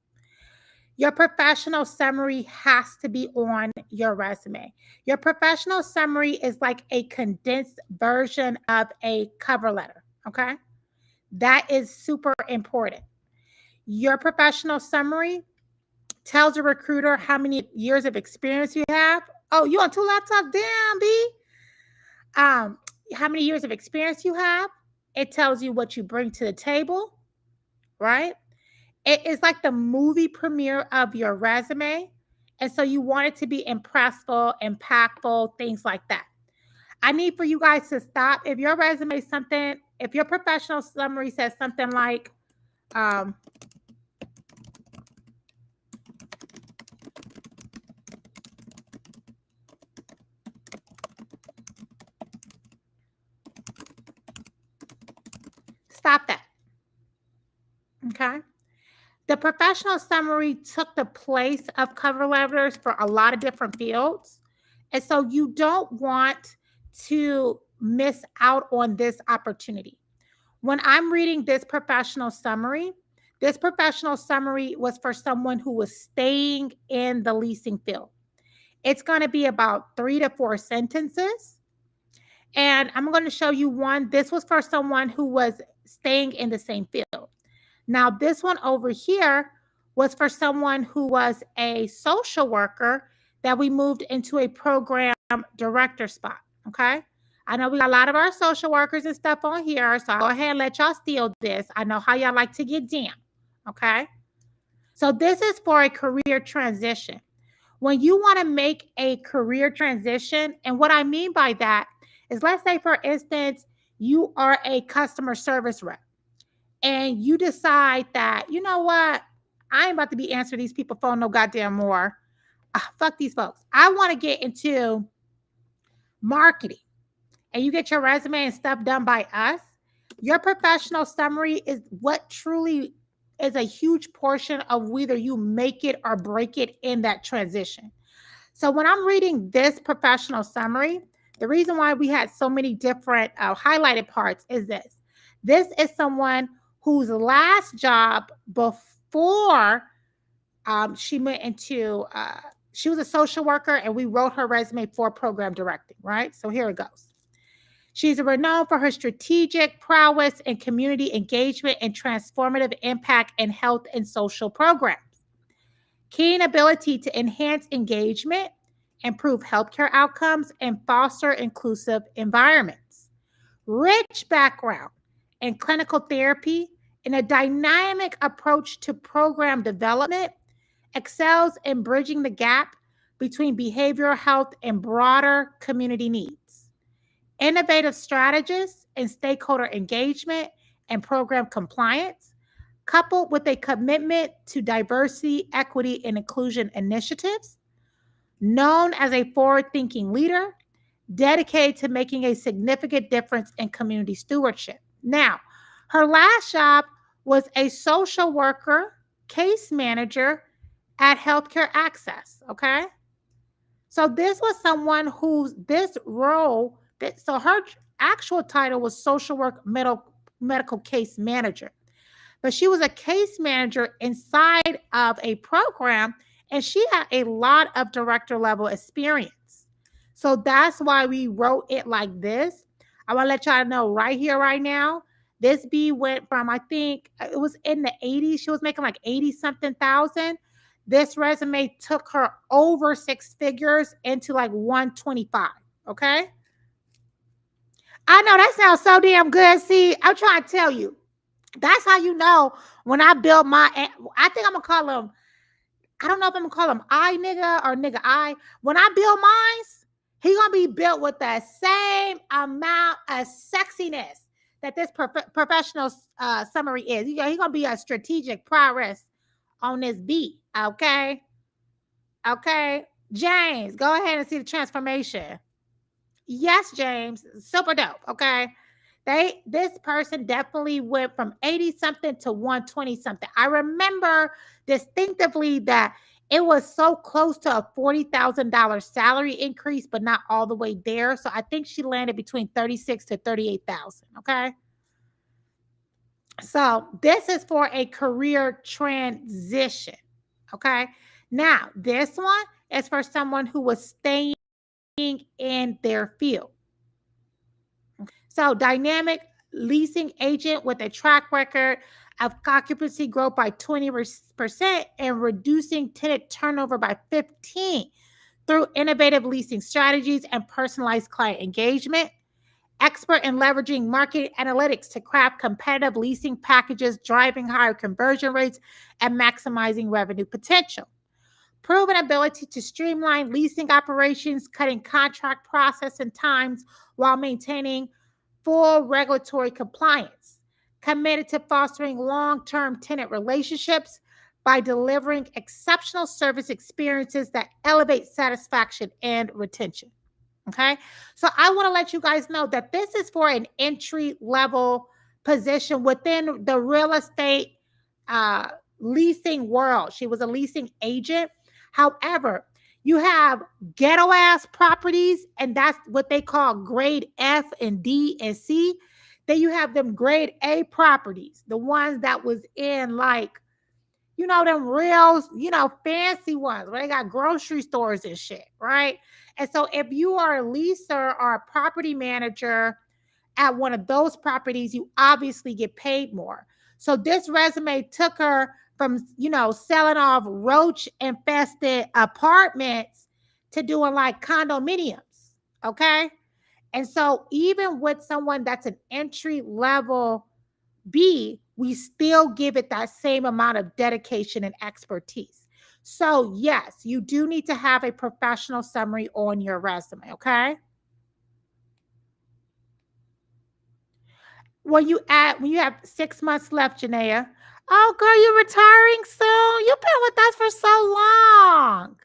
Your professional summary has to be on your resume. Your professional summary is like a condensed version of a cover letter. Okay, that is super important. Your professional summary tells a recruiter how many years of experience you have. Oh, you on 2 laptops? Damn, B. How many years of experience you have. It tells you what you bring to the table, right? It is like the movie premiere of your resume. And so you want it to be impressive, impactful, things like that. I need for you guys to stop. If your resume something, if your professional summary says something like, stop that. Okay. The professional summary took the place of cover letters for a lot of different fields. And so you don't want to miss out on this opportunity. When I'm reading this professional summary was for someone who was staying in the leasing field. It's going to be about 3 to 4 sentences. And I'm going to show you one. This was for someone who was staying in the same field. Now, this one over here was for someone who was a social worker that we moved into a program director spot. Okay. I know we got a lot of our social workers and stuff on here. So I'll go ahead and let y'all steal this. I know how y'all like to get down. Okay. So this is for a career transition. When you want to make a career transition, and what I mean by that is, let's say, for instance, you are a customer service rep and you decide that, you know what, I ain't about to be answering these people phone no goddamn more. Fuck these folks. I want to get into marketing. And you get your resume and stuff done by us. Your professional summary is what truly is a huge portion of whether you make it or break it in that transition. So when I'm reading this professional summary, the reason why we had so many different highlighted parts is this. This is someone whose last job before she went into, she was a social worker and we wrote her resume for program directing, right? So here it goes. She's renowned for her strategic prowess and community engagement and transformative impact in health and social programs. Keen ability to enhance engagement, improve healthcare outcomes, and foster inclusive environments. Rich background in clinical therapy and a dynamic approach to program development, excels in bridging the gap between behavioral health and broader community needs. innovative strategist in stakeholder engagement and program compliance, coupled with a commitment to diversity, equity, and inclusion initiatives, known as a forward thinking leader dedicated to making a significant difference in community stewardship. Now, her last job was a social worker, case manager at Healthcare Access. Okay. So this was someone who's this role, so her actual title was social work medical case manager. But she was a case manager inside of a program, and she had a lot of director level experience. So that's why we wrote it like this. I want to let y'all know right here, right now. This bee went from, I think it was in the 80s. She was making like 80 something thousand. This resume took her over six figures into like 125. Okay. I know that sounds so damn good. See, I'm trying to tell you. That's how you know when I build my, I think I'm going to call him, I don't know if I'm going to call him I nigga or nigga I. When I build mines, he going to be built with the same amount of sexiness that this professional summary is. He going to be a strategic progress on this beat. Okay. Okay. James, go ahead and see the transformation. Yes, James. Super dope. Okay. This person definitely went from 80 something to 120 something. I remember distinctively that it was so close to a $40,000 salary increase, but not all the way there. So I think she landed between 36 to 38,000. Okay. So this is for a career transition. Okay. Now, this one is for someone who was staying in their field. So, dynamic leasing agent with a track record of occupancy growth by 20% and reducing tenant turnover by 15 through innovative leasing strategies and personalized client engagement. Expert in leveraging market analytics to craft competitive leasing packages, driving higher conversion rates and maximizing revenue potential. Proven ability to streamline leasing operations, cutting contract process and times while maintaining full regulatory compliance. Committed to fostering long-term tenant relationships by delivering exceptional service experiences that elevate satisfaction and retention. Okay. So I want to let you guys know that this is for an entry level position within the real estate leasing world. She was a leasing agent. However, you have ghetto ass properties, and that's what they call grade F and D and C. Then you have them grade A properties, the ones that was in like, them real, fancy ones where they got grocery stores and shit, right? And so if you are a leaser or a property manager at one of those properties, you obviously get paid more. So this resume took her from, selling off roach infested apartments to doing like condominiums. Okay. And so even with someone that's an entry level B, we still give it that same amount of dedication and expertise. So yes, you do need to have a professional summary on your resume. Okay. When you have 6 months left, Janaea. Oh, girl, you're retiring soon. You've been with us for so long.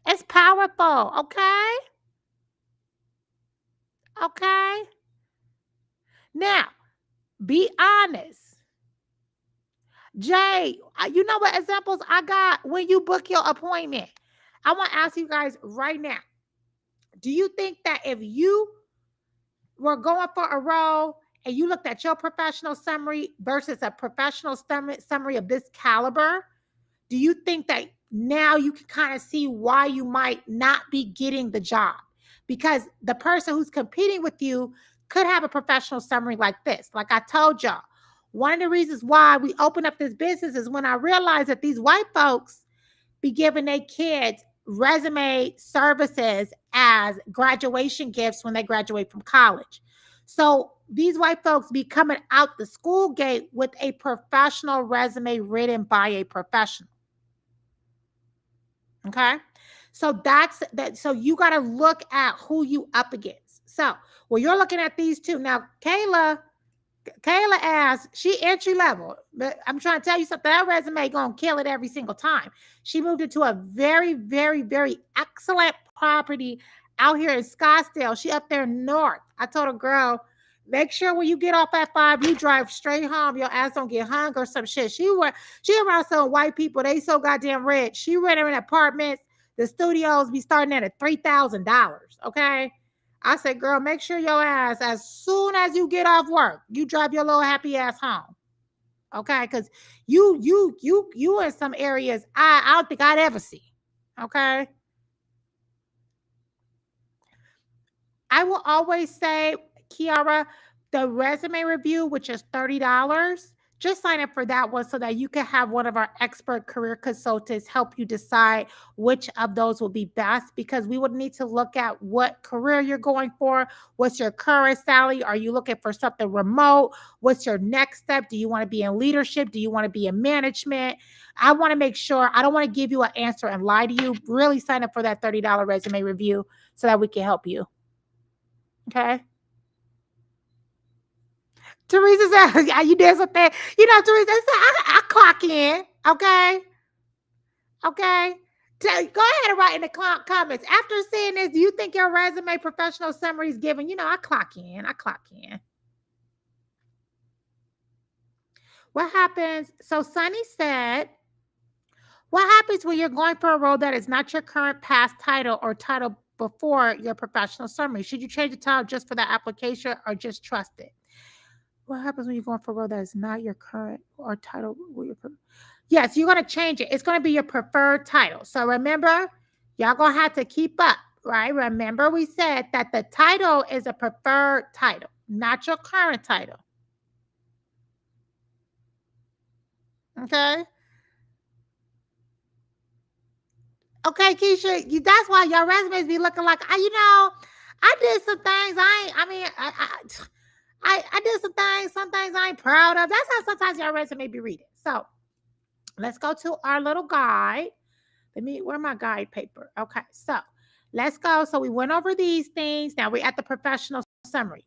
It's powerful. Okay. Okay. Now, be honest. Jay, you know what examples I got when you book your appointment? I want to ask you guys right now. Do you think that if you were going for a role and you looked at your professional summary versus a professional summary of this caliber, do you think that now you can kind of see why you might not be getting the job? Because the person who's competing with you could have a professional summary like this. Like I told y'all, one of the reasons why we opened up this business is when I realized that these white folks be giving their kids resume services as graduation gifts when they graduate from college. So these white folks be coming out the school gate with a professional resume written by a professional. Okay. So that's that. So you got to look at who you up against. So, well, you're looking at these two. Now, Kayla asked, she entry level, but I'm trying to tell you something. That resume gonna kill it every single time. She moved into a very, very, very excellent property out here in Scottsdale. She up there north. I told a girl, make sure when you get off at 5, you drive straight home. Your ass don't get hung or some shit. She around some white people. They so goddamn rich. She renting apartments. The studios be starting at $3,000. Okay. I said, girl, make sure your ass, as soon as you get off work, you drive your little happy ass home. Okay, because you in some areas I don't think I'd ever see. Okay. I will always say, Kiara, the resume review, which is $30, just sign up for that one so that you can have one of our expert career consultants help you decide which of those will be best, because we would need to look at what career you're going for. What's your current salary? Are you looking for something remote? What's your next step? Do you want to be in leadership? Do you want to be in management? I want to make sure, I don't want to give you an answer and lie to you. Really sign up for that $30 resume review so that we can help you. Okay. Teresa said, yeah, you did something. You know, Teresa said, I clock in. Okay. Okay. Go ahead and write in the comments. After seeing this, do you think your resume professional summary is given? You know, I clock in. I clock in. What happens? So Sunny said, what happens when you're going for a role that is not your current past title or title before your professional summary? Should you change the title just for that application or just trust it? What happens when you're going for a role that is not your current or title? Yes, you're going to change it. It's going to be your preferred title. So remember, y'all going to have to keep up, right? Remember, we said that the title is a preferred title, not your current title. Okay? Okay, Keisha, that's why your resumes be looking like, I did some things I did some things I ain't proud of. That's how sometimes your resume be reading. So let's go to our little guide. Where my guide paper? Okay, so let's go. So we went over these things. Now we're at the professional summary.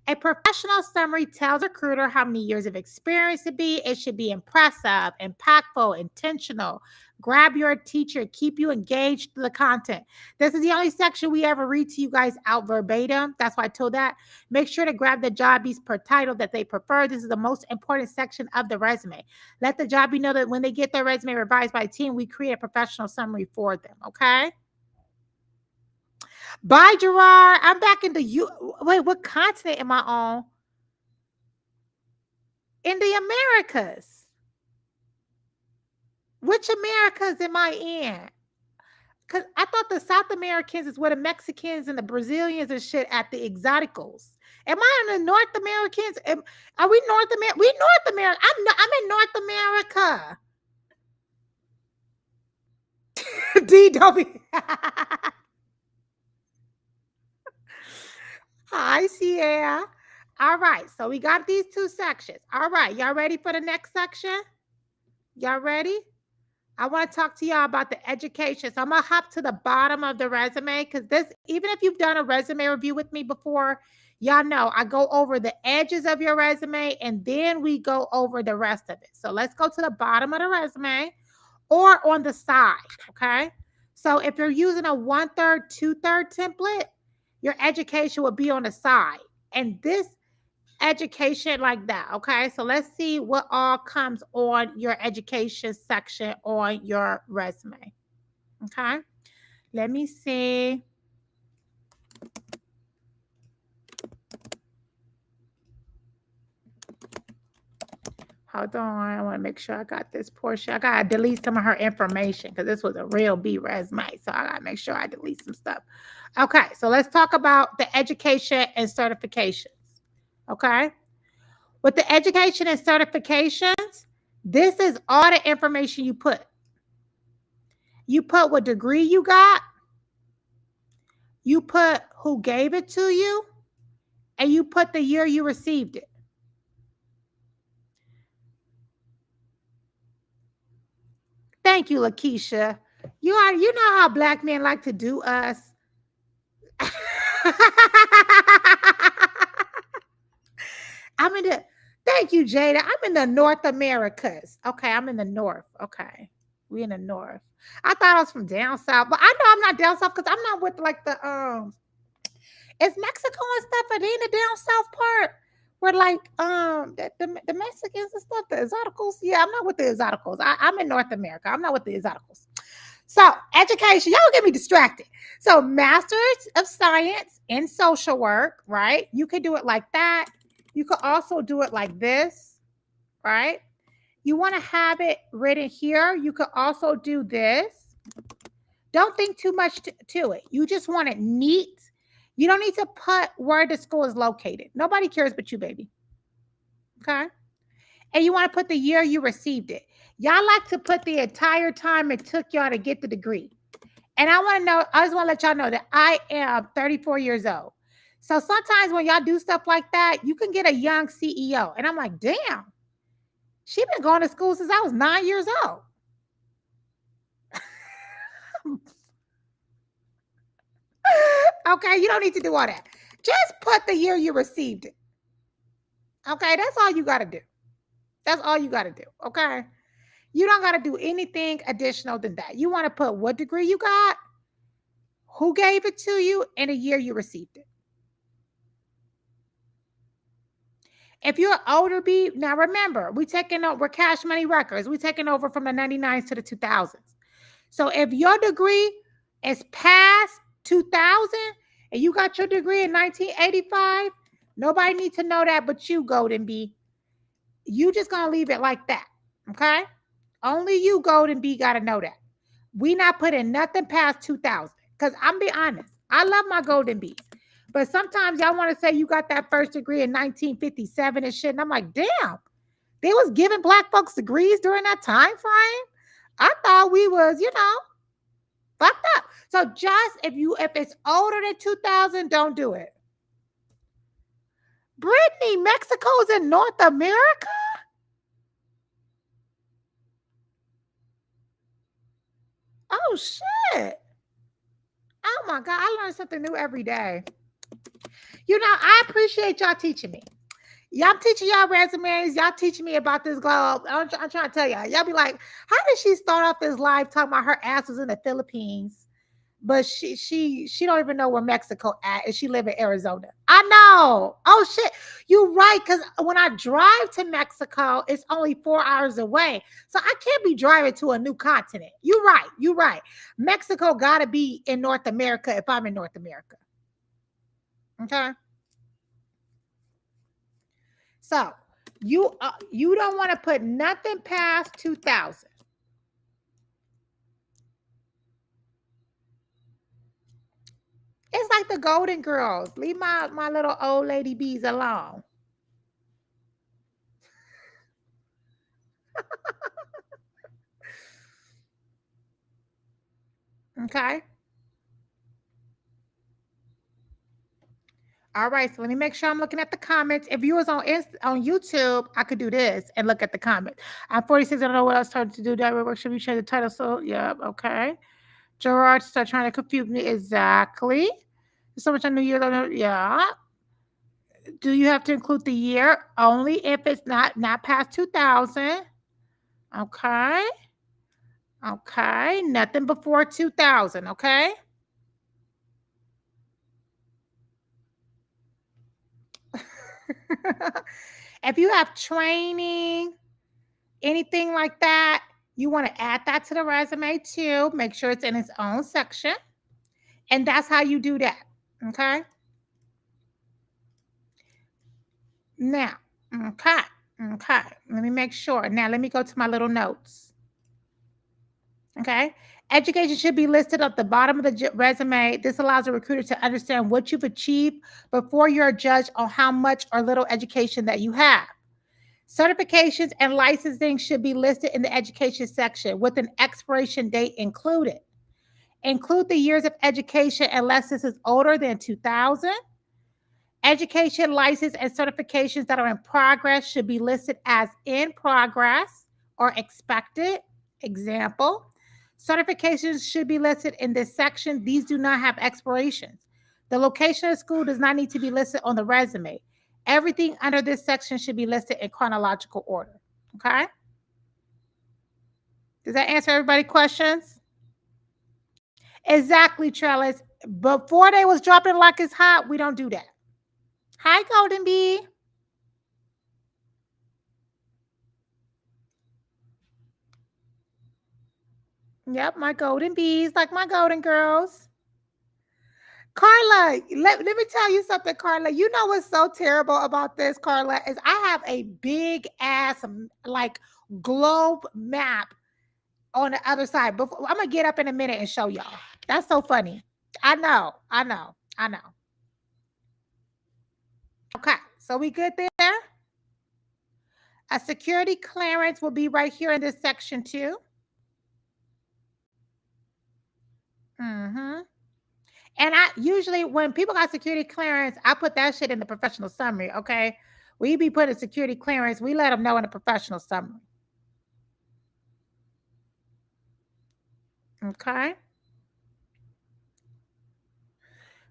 A professional summary tells a recruiter how many years of experience it should be impressive, impactful, intentional, grab your teacher, keep you engaged to the content. This is the only section we ever read to you guys out verbatim. That's why I told that. Make sure to grab the jobbies per title that they prefer. This is the most important section of the resume. Let the jobbie know that when they get their resume revised by the team, we create a professional summary for them, okay? Bye, Gerard. I'm back into you. Wait, what continent am I on? In the Americas. Which Americas am I in? Because I thought the South Americans is where the Mexicans and the Brazilians and shit at the exoticals. Am I in the North Americans? Are we North America? We North America. I'm in North America. D, don't be. Hi, Sierra. All right, so we got these two sections. All right, y'all ready for the next section? Y'all ready? I want to talk to y'all about the education. So I'm going to hop to the bottom of the resume because even if you've done a resume review with me before, y'all know I go over the edges of your resume and then we go over the rest of it. So let's go to the bottom of the resume or on the side, okay? So if you're using a 1/3, 2/3 template, your education will be on the side. And this education like that, okay? So let's see what all comes on your education section on your resume, okay? Let me see. Hold on, I want to make sure I got this portion. I got to delete some of her information because this was a real B resume. So I got to make sure I delete some stuff. Okay, so let's talk about the education and certifications. Okay. With the education and certifications, this is all the information you put. You put what degree you got. You put who gave it to you. And you put the year you received it. Thank you, Lakeisha. You know how Black men like to do us. I'm in the, thank you, Jada. I'm in the North Americas. Okay, I'm in the North. Okay, we in the North. I thought I was from down south, but I know I'm not down south because I'm not with like the it's Mexico and stuff, but they in the down south part where like the Mexicans and stuff, the exoticals. Yeah, I'm not with the exoticals. I'm in North America. I'm not with the exoticals. So education, y'all get me distracted. So masters of science in social work, right? You could do it like that. You could also do it like this, right? You want to have it written here. You could also do this. Don't think too much to it. You just want it neat. You don't need to put where the school is located. Nobody cares but you, baby. Okay. And you want to put the year you received it. Y'all like to put the entire time it took y'all to get the degree. And I want to know, I just want to let y'all know that I am 34 years old. So sometimes when y'all do stuff like that, you can get a young CEO. And I'm like, damn, she been going to school since I was 9 years old. Okay, you don't need to do all that. Just put the year you received it. Okay, that's all you got to do. That's all you got to do. Okay, you don't got to do anything additional than that. You want to put what degree you got, who gave it to you, and the year you received it. If you're an older B, now remember, we're Cash Money Records. We're taking over from the 99s to the 2000s. So if your degree is past 2000 and you got your degree in 1985, nobody needs to know that but you, Golden B. You just going to leave it like that, okay? Only you, Golden B, got to know that. We not putting nothing past 2000 because I'm be honest, I love my Golden Bees. But sometimes y'all want to say you got that first degree in 1957 and shit. And I'm like, damn, they was giving black folks degrees during that time frame. I thought we was, fucked up. So just if it's older than 2000, don't do it. Brittany, Mexico's in North America? Oh shit. Oh my God, I learn something new every day. I appreciate y'all teaching me. Y'all teaching y'all resumes. Y'all teaching me about this globe. I'm trying to tell y'all. Y'all be like, how did she start off this live talking about her ass was in the Philippines, but she don't even know where Mexico at, and she live in Arizona. I know. Oh shit, you right. Because when I drive to Mexico, it's only 4 hours away, so I can't be driving to a new continent. You right. You right. Mexico gotta be in North America if I'm in North America. Okay. So you don't want to put nothing past 2000. It's like the Golden Girls. Leave my little old lady bees alone. Okay. All right. So let me make sure I'm looking at the comments. If you was on YouTube, I could do this and look at the comments. I'm 46. I don't know what else to do. That work should we change the title? So yeah. Okay. Gerard start trying to confuse me. Exactly. So much on New Year. Yeah. Do you have to include the year? Only if it's not past 2000. Okay. Okay. Nothing before 2000. Okay. If you have training, anything like that, you want to add that to the resume too. Make sure it's in its own section. And that's how you do that. Okay. Now, okay. Okay. Let me make sure. Now, let me go to my little notes. Okay. Education should be listed at the bottom of the resume. This allows a recruiter to understand what you've achieved before you're judged on how much or little education that you have. Certifications and licensing should be listed in the education section with an expiration date included. Include the years of education unless this is older than 2000. Education, license, and certifications that are in progress should be listed as in progress or expected. Example, certifications should be listed in this section. These do not have expirations. The location of school does not need to be listed on the resume. Everything under this section should be listed in chronological order. Okay? Does that answer everybody's questions? Exactly, Trellis. Before they was dropping like it's hot, we don't do that. Hi, Golden Bee. Yep, my golden bees, like my golden girls. Carla, let me tell you something, Carla. You know what's so terrible about this, Carla, is I have a big ass like globe map on the other side. But I'm gonna get up in a minute and show y'all. That's so funny. I know. Okay, so we good there? A security clearance will be right here in this section too. Mm-hmm. And I usually, when people got security clearance, I put that shit in the professional summary. Okay, we be putting security clearance. We let them know in the professional summary. Okay.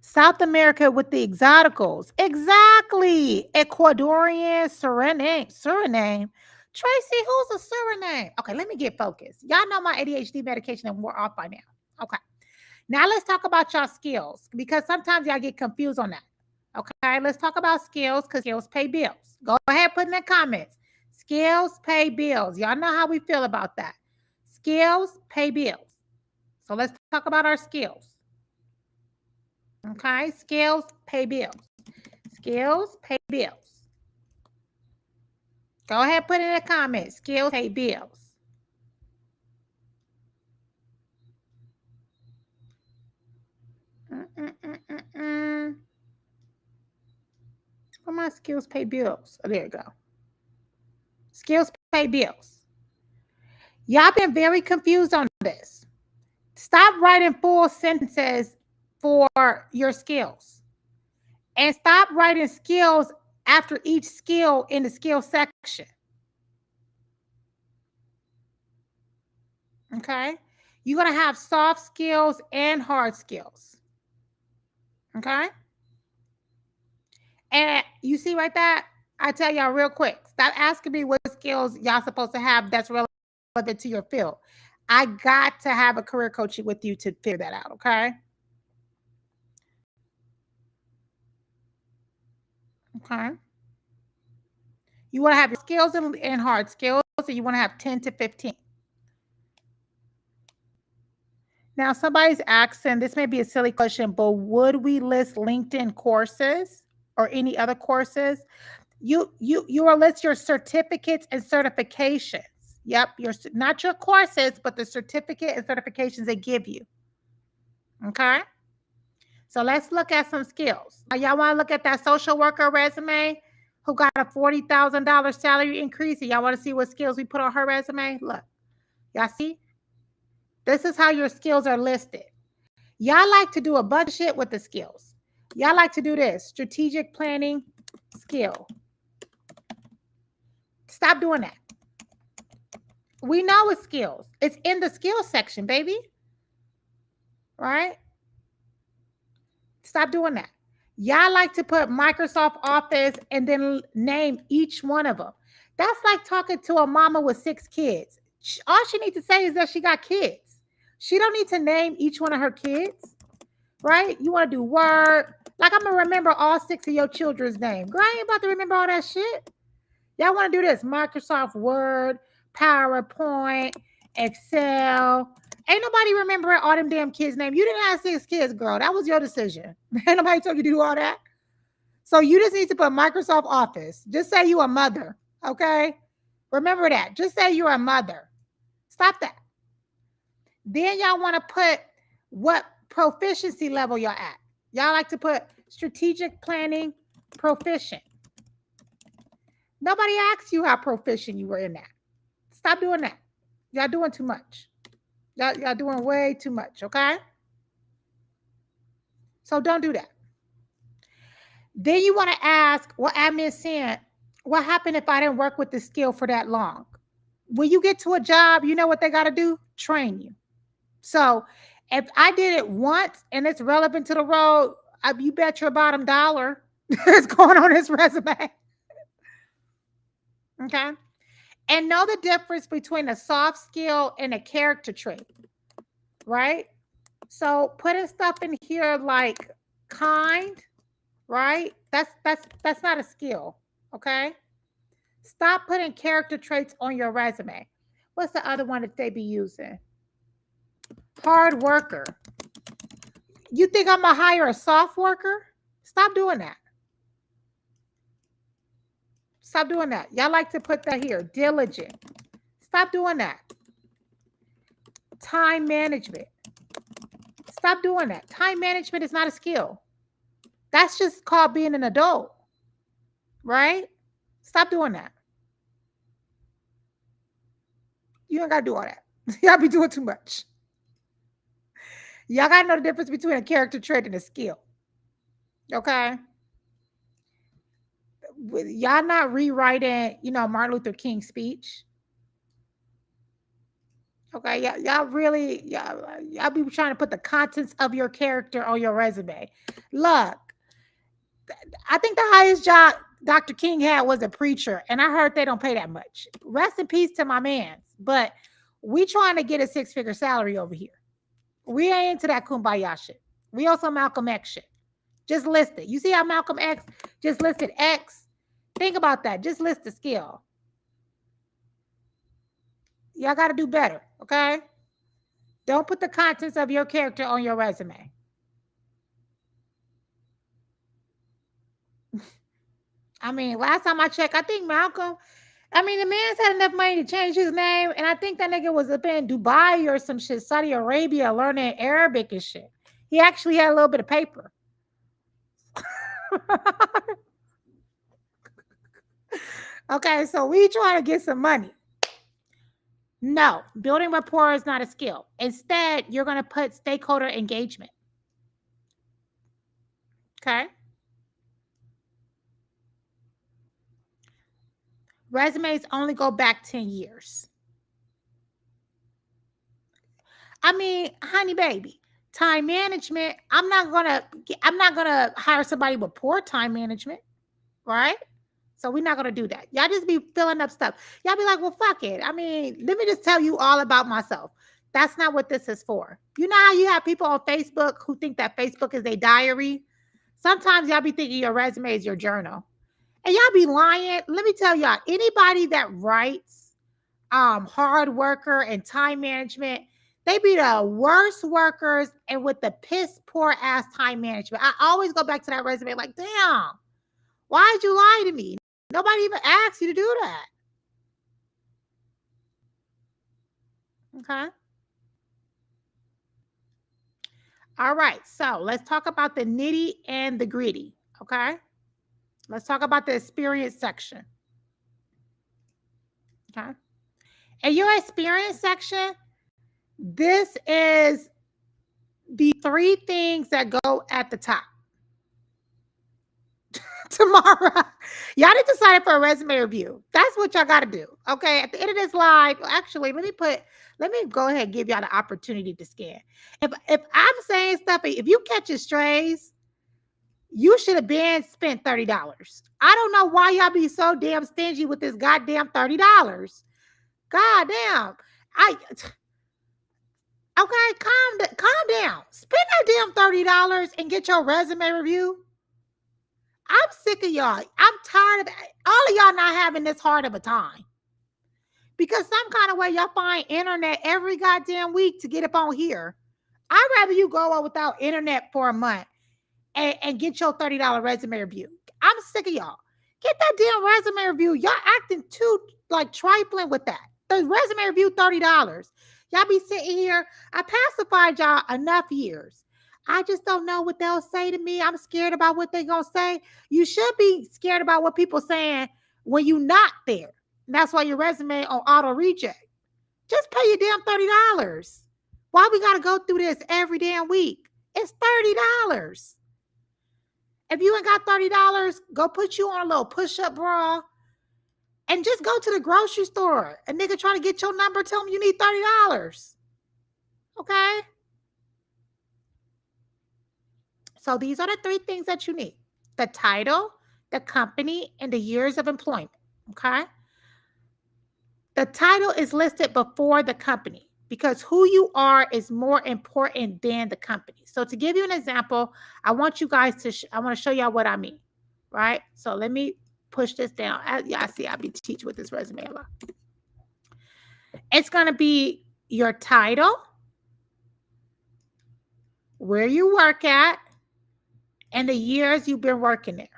South America with the exoticals. Exactly. Ecuadorian, Suriname. Tracy, who's a Suriname? Okay, let me get focused. Y'all know my ADHD medication and we're off by now. Okay. Now let's talk about y'all skills because sometimes y'all get confused on that. Okay, let's talk about skills because skills pay bills. Go ahead, put in the comments. Skills pay bills. Y'all know how we feel about that. Skills pay bills. So let's talk about our skills. Okay, skills pay bills. Skills pay bills. Go ahead, put in the comments. Skills pay bills. Where my skills pay bills? Oh, there you go. Skills pay bills. Y'all been very confused on this. Stop writing full sentences for your skills. And stop writing skills after each skill in the skill section. Okay? You're going to have soft skills and hard skills. Okay? And you see right there, I tell y'all real quick, stop asking me what skills y'all supposed to have that's relevant to your field. I got to have a career coach with you to figure that out, okay? Okay. You want to have your skills and hard skills, so you want to have 10 to 15. Now, somebody's asking, this may be a silly question, but would we list LinkedIn courses or any other courses? You will list your certificates and certifications. Yep, not your courses, but the certificate and certifications they give you. Okay? So let's look at some skills. Now, y'all want to look at that social worker resume who got a $40,000 salary increase? And y'all want to see what skills we put on her resume? Look, y'all see? This is how your skills are listed. Y'all like to do a bunch of shit with the skills. Y'all like to do this. Strategic planning skill. Stop doing that. We know it's skills. It's in the skills section, baby. Right? Stop doing that. Y'all like to put Microsoft Office and then name each one of them. That's like talking to a mama with 6 kids. All she needs to say is that she got kids. She don't need to name each one of her kids, right? You want to do Word. Like, I'm going to remember all 6 of your children's names. Girl, I ain't about to remember all that shit. Y'all want to do this. Microsoft Word, PowerPoint, Excel. Ain't nobody remembering all them damn kids' names. You didn't have 6 kids, girl. That was your decision. Ain't nobody told you to do all that. So you just need to put Microsoft Office. Just say you a mother, okay? Remember that. Just say you're a mother. Stop that. Then y'all want to put what proficiency level y'all at. Y'all like to put strategic planning proficient. Nobody asked you how proficient you were in that. Stop doing that. Y'all doing too much. Y'all doing way too much, okay? So don't do that. Then you want to ask, well, admin said, what happened if I didn't work with the skill for that long? When you get to a job, you know what they got to do? Train you. So if I did it once and it's relevant to the role, you bet your bottom dollar that's going on his resume. Okay. And know the difference between a soft skill and a character trait, right? So putting stuff in here like kind, right? That's not a skill. Okay. Stop putting character traits on your resume. What's the other one that they be using? Hard worker. You think I'm gonna hire a soft worker? Stop doing that. Stop doing that. Y'all like to put that here. Diligent. Stop doing that. Time management. Stop doing that. Time management is not a skill. That's just called being an adult, right? Stop doing that. You ain't got to do all that. Y'all be doing too much. Y'all got to know the difference between a character trait and a skill. Okay? Y'all not rewriting, Martin Luther King's speech. Okay, y'all really, y'all be trying to put the contents of your character on your resume. Look, I think the highest job Dr. King had was a preacher, and I heard they don't pay that much. Rest in peace to my man. But we trying to get a 6-figure salary over here. We ain't into that kumbaya shit. We also Malcolm X shit. Just list it. You see how Malcolm X just listed X? Think about that. Just list the skill. Y'all got to do better, okay? Don't put the contents of your character on your resume. I mean, last time I checked, I think Malcolm, the man's had enough money to change his name, and I think that nigga was up in Dubai or some shit, Saudi Arabia, learning Arabic and shit. He actually had a little bit of paper. Okay, so we trying to get some money. No, building rapport is not a skill. Instead, you're going to put stakeholder engagement. Okay? Resumes only go back 10 years. Honey baby, time management, I'm not going to hire somebody with poor time management, right? So we're not going to do that. Y'all just be filling up stuff. Y'all be like, well, fuck it. Let me just tell you all about myself. That's not what this is for. You know how you have people on Facebook who think that Facebook is a diary? Sometimes y'all be thinking your resume is your journal. And y'all be lying. Let me tell y'all, anybody that writes hard worker and time management, they be the worst workers and with the piss poor ass time management. I always go back to that resume like, damn, why'd you lie to me? Nobody even asked you to do that. Okay. All right. So let's talk about the nitty and the gritty. Okay. Let's talk about the experience section. Okay. In your experience section, this is the 3 things that go at the top. Tomorrow, y'all need to sign up for a resume review. That's what y'all got to do. Okay. At the end of this live, actually, let me go ahead and give y'all the opportunity to scan. If I'm saying stuff, if you catch strays, you should have been spent $30. I don't know why y'all be so damn stingy with this goddamn $30. God damn. Okay, calm down. Spend that damn $30 and get your resume review. I'm sick of y'all. I'm tired of all of y'all not having this hard of a time. Because some kind of way y'all find internet every goddamn week to get up on here. I'd rather you go on without internet for a month and get your $30 resume review. I'm sick of y'all. Get that damn resume review. Y'all acting too trifling with that. The resume review, $30. Y'all be sitting here. I pacified y'all enough years. I just don't know what they'll say to me. I'm scared about what they're going to say. You should be scared about what people saying when you're not there. That's why your resume on auto reject. Just pay your damn $30. Why we got to go through this every damn week? It's $30. If you ain't got $30, go put you on a little push-up bra and just go to the grocery store. A nigga trying to get your number, tell him you need $30. Okay? So these are the 3 things that you need. the title, the company, and the years of employment. Okay. The title is listed before the company because who you are is more important than the company. So to give you an example, I want you guys to, I want to show y'all what I mean, right? So let me push this down. Yeah, I see I'll be teaching with this resume a lot. It's going to be your title, where you work at, and the years you've been working there.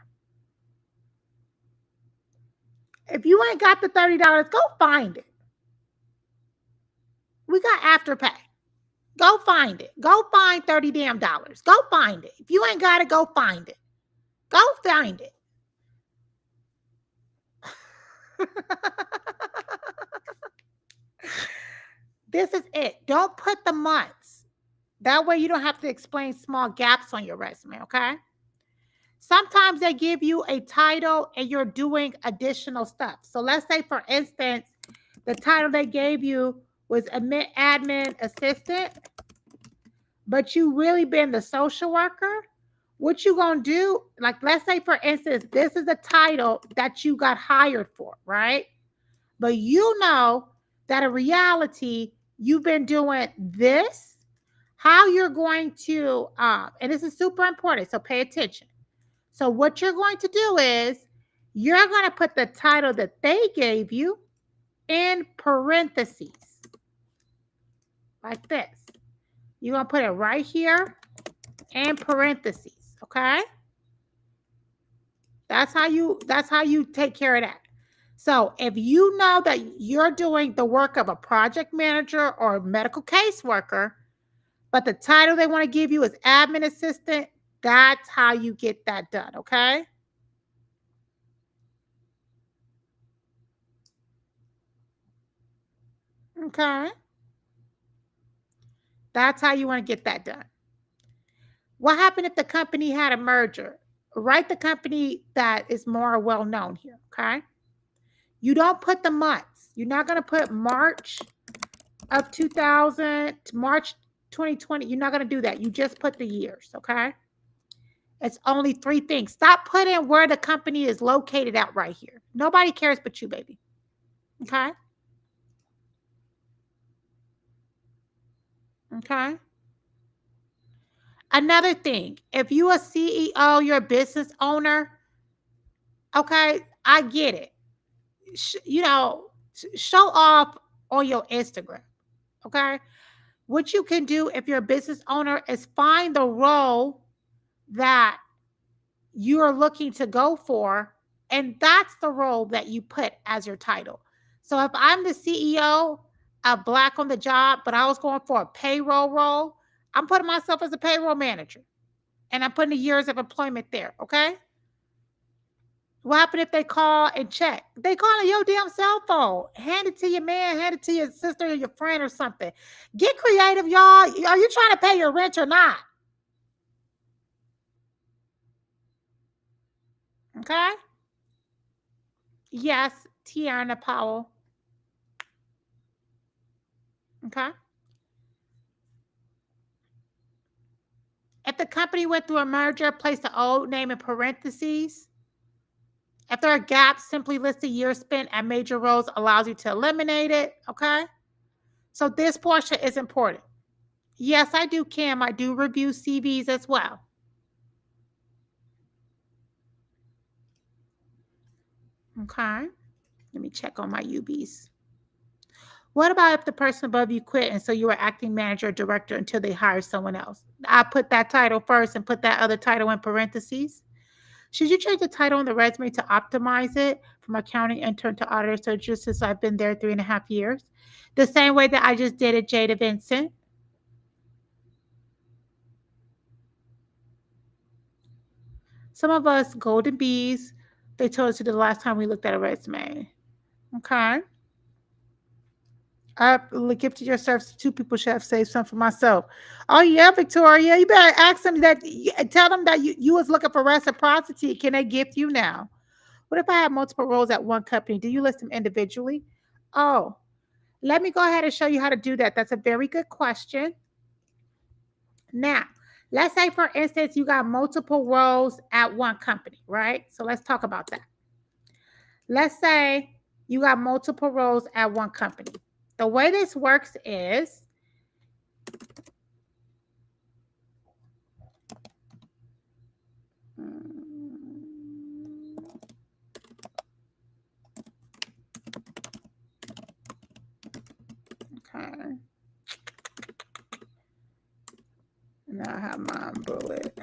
If you ain't got the $30, go find it. We got Afterpay. Go find it. Go find $30 damn dollars. Go find it. If you ain't got it, go find it. Go find it. This is it. Don't put the months. That way you don't have to explain small gaps on your resume, okay? Sometimes they give you a title and you're doing additional stuff. So let's say, for instance, the title they gave you was admin assistant, but you really been the social worker. What you gonna do? Like, let's say, for instance, this is the title that you got hired for, right? But you know that in reality, you've been doing this. How you're going to, and this is super important, so pay attention. So what you're going to do is you're going to put the title that they gave you in parentheses, like this. You're going to put it right here in parentheses, okay? That's how you take care of that. So if you know that you're doing the work of a project manager or a medical caseworker, but the title they want to give you is admin assistant, that's how you get that done, okay? Okay. That's how you want to get that done. What happened if the company had a merger? Write the company that is more well known here, okay? You don't put the months. You're not going to put March of 2000 to March 2020. You're not going to do that. You just put the years, okay? It's only 3 things. Stop putting where the company is located at right here. Nobody cares but you, baby. Okay? Okay? Another thing, if you a CEO, you're a business owner, okay, I get it. Show off on your Instagram, okay? What you can do if you're a business owner is find the role that you're looking to go for, and that's the role that you put as your title. So if I'm the CEO of Black on the Job, but I was going for a payroll role, I'm putting myself as a payroll manager, and I'm putting the years of employment there, okay? What happened if they call and check? They call on your damn cell phone. Hand it to your man, hand it to your sister or your friend or something. Get creative, y'all. Are you trying to pay your rent or not? Okay? Yes, Tiana Powell. Okay? If the company went through a merger, place the old name in parentheses. If there are gaps, simply list the year spent at major roles, allows you to eliminate it. Okay? So this portion is important. Yes, I do, Kim. I do review CVs as well. Okay. Let me check on my UBs. What about if the person above you quit and so you were acting manager or director until they hire someone else? I put that title first and put that other title in parentheses. Should you change the title on the resume to optimize it from accounting intern to auditor? So just since I've been there 3.5 years, the same way that I just did at Jada Vincent. Some of us golden bees, they told us to the last time we looked at a resume. Okay. I gifted your service to 2 people. Should have saved some for myself. Oh yeah, Victoria, you better ask them that. Tell them that you was looking for reciprocity. Can they gift you now? What if I have multiple roles at one company? Do you list them individually? Oh, let me go ahead and show you how to do that. That's a very good question. Now, Let's say, for instance, you got multiple roles at one company, right? So let's talk about that. Let's say you got multiple roles at one company. The way this works is okay. Now I have my bullet,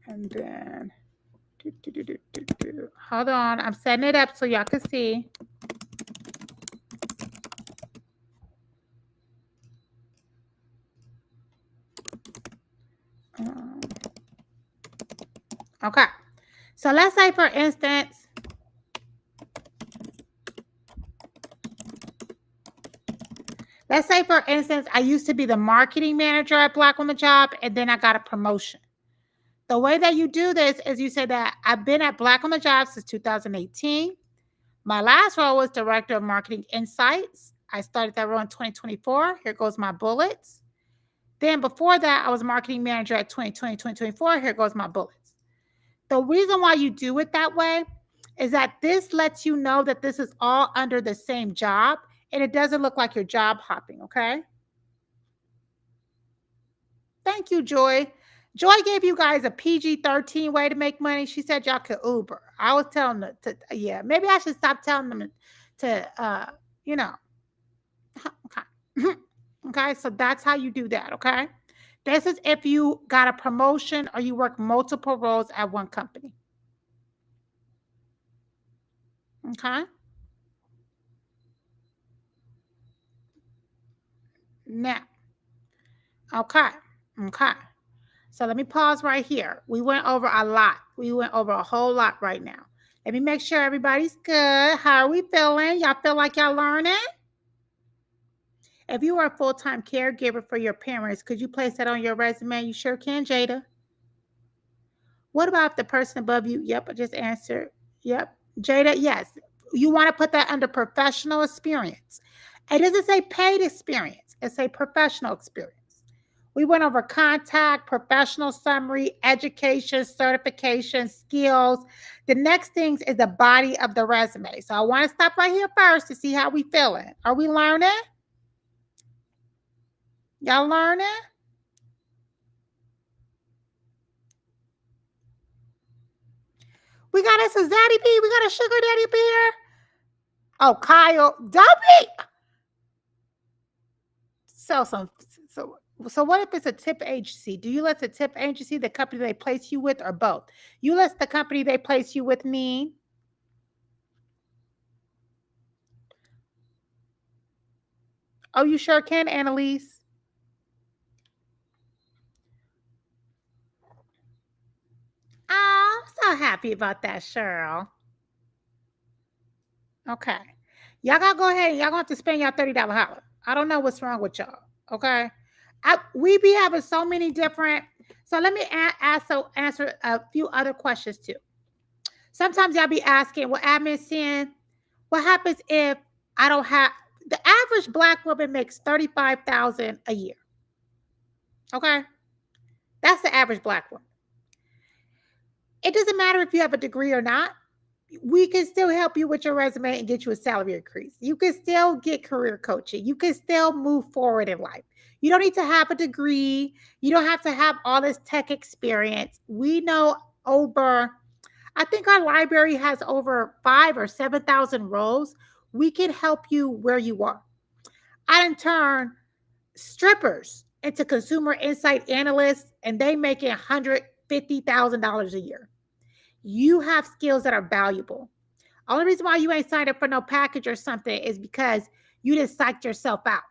and then hold on. I'm setting it up so y'all can see. Okay. So let's say, for instance, I used to be the marketing manager at Black on the Job, and then I got a promotion. The way that you do this is you say that I've been at Black on the Job since 2018. My last role was Director of Marketing Insights. I started that role in 2024. Here goes my bullets. Then before that, I was Marketing Manager at 2020, 2024. Here goes my bullets. The reason why you do it that way is that this lets you know that this is all under the same job, and it doesn't look like you're job hopping, okay? Thank you, Joy. Joy gave you guys a PG-13 way to make money. She said y'all could Uber. I was telling them yeah, maybe I should stop telling them to, okay. Okay, so that's how you do that, okay? This is if you got a promotion or you work multiple roles at one company. Okay? Now, okay. So let me pause right here. We went over a lot. We went over a whole lot right now. Let me make sure everybody's good. How are we feeling? Y'all feel like y'all learning? If you are a full-time caregiver for your parents, could you place that on your resume? You sure can, Jada. What about if the person above you? Yep, I just answered. Yep. Jada, yes. You want to put that under professional experience. It doesn't say paid experience. It say professional experience. We went over contact, professional summary, education, certification, skills. The next things is the body of the resume. So I want to stop right here first to see how we feeling. Are we learning? Y'all learning? We got us a Zaddy B. We got a sugar daddy beer. Oh, Kyle, Dubby. So what if it's a tip agency? Do you let the tip agency, the company they place you with, or both? You let the company they place you with mean? Oh, you sure can, Annalise. Oh, I'm so happy about that, Cheryl. Okay. Y'all gotta go ahead and y'all gonna have to spend y'all $30 holler. I don't know what's wrong with y'all. Okay. We be having so many different. So let me answer a few other questions too. Sometimes y'all be asking, well, admin saying, what happens if I don't have the average Black woman makes $35,000 a year? Okay, that's the average Black woman. It doesn't matter if you have a degree or not. We can still help you with your resume and get you a salary increase. You can still get career coaching. You can still move forward in life. You don't need to have a degree. You don't have to have all this tech experience. We know I think our library has over 5,000 or 7,000 roles. We can help you where you are. I done turn strippers into consumer insight analysts, and they making $150,000 a year. You have skills that are valuable. Only reason why you ain't signed up for no package or something is because you just psyched yourself out.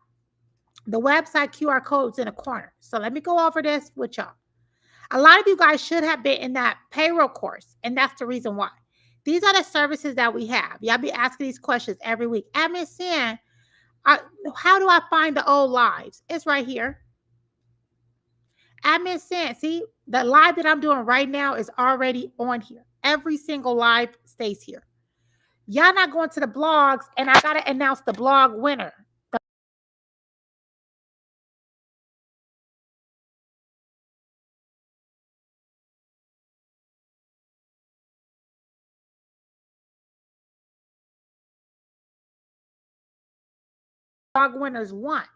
The website QR code's in the corner. So let me go over this with y'all. A lot of you guys should have been in that payroll course, and that's the reason why. These are the services that we have. Y'all be asking these questions every week. Admin Sin, how do I find the old lives? It's right here. Admin Sin, see, the live that I'm doing right now is already on here. Every single live stays here. Y'all not going to the blogs, and I got to announce the blog winner. blog winners want.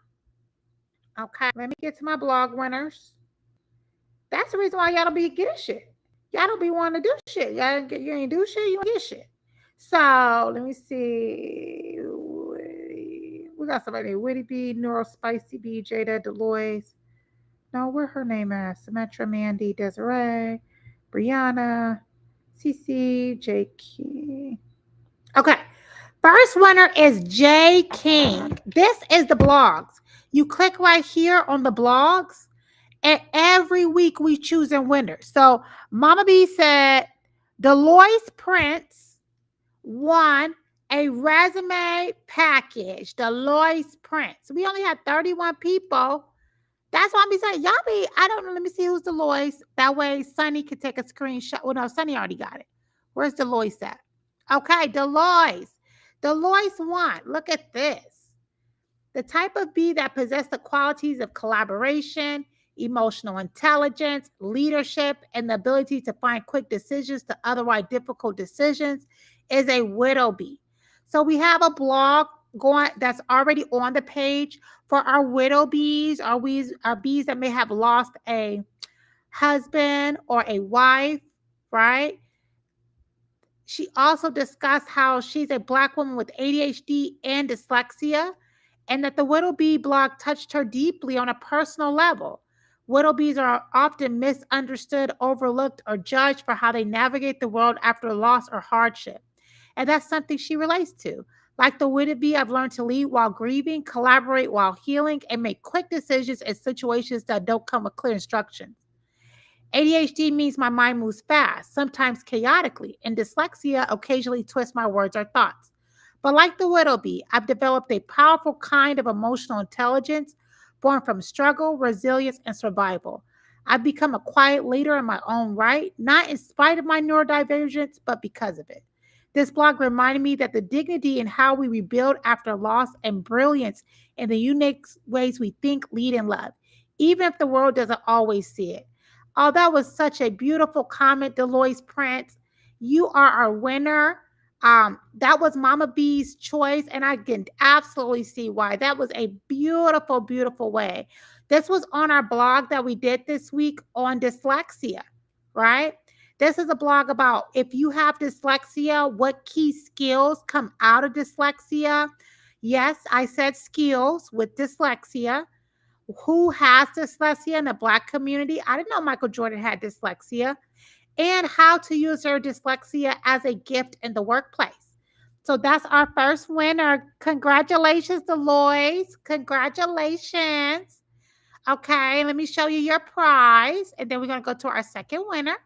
Okay, let me get to my blog winners. That's the reason why y'all don't be getting shit. Y'all don't be wanting to do shit. You ain't do shit, you don't get shit. So let me see. We got somebody Witty B, Neural Spicy B, Jada, Deloise. No, where her name is? Symmetra, Mandy, Desiree, Brianna, CC, J. King. Okay. First winner is J. King. This is the blogs. You click right here on the blogs, and every week we choose a winner. So Mama B said Deloise Prince won a resume package. Deloise Prince. We only had 31 people. That's why I'm be saying, y'all be, I don't know. Let me see who's Deloise. That way Sunny can take a screenshot. Well, no, Sunny already got it. Where's Deloise at? Okay, Deloise. Deloise won. Look at this. The type of bee that possesses the qualities of collaboration, emotional intelligence, leadership, and the ability to find quick decisions to otherwise difficult decisions is a widow bee. So we have a blog going that's already on the page for our widow bees, our bees that may have lost a husband or a wife, right? She also discussed how she's a Black woman with ADHD and dyslexia, and that the widow bee blog touched her deeply on a personal level. Widow bees are often misunderstood, overlooked, or judged for how they navigate the world after loss or hardship. And that's something she relates to. Like the widow bee, I've learned to lead while grieving, collaborate while healing, and make quick decisions in situations that don't come with clear instructions. ADHD means my mind moves fast, sometimes chaotically, and dyslexia occasionally twists my words or thoughts. But like the widow bee, I've developed a powerful kind of emotional intelligence born from struggle, resilience, and survival. I've become a quiet leader in my own right, not in spite of my neurodivergence, but because of it. This blog reminded me that the dignity in how we rebuild after loss and brilliance in the unique ways we think, lead, and love, even if the world doesn't always see it. Oh, that was such a beautiful comment, Deloise Prince. You are our winner. That was Mama B's choice, and I can absolutely see why. That was a beautiful, beautiful way. This was on our blog that we did this week on dyslexia, right? This is a blog about if you have dyslexia, what key skills come out of dyslexia. Yes, I said skills with dyslexia. Who has dyslexia in the Black community? I didn't know Michael Jordan had dyslexia. And how to use their dyslexia as a gift in the workplace. So that's our first winner. Congratulations, Deloise. Congratulations. Okay, let me show you your prize. And then we're going to go to our second winner.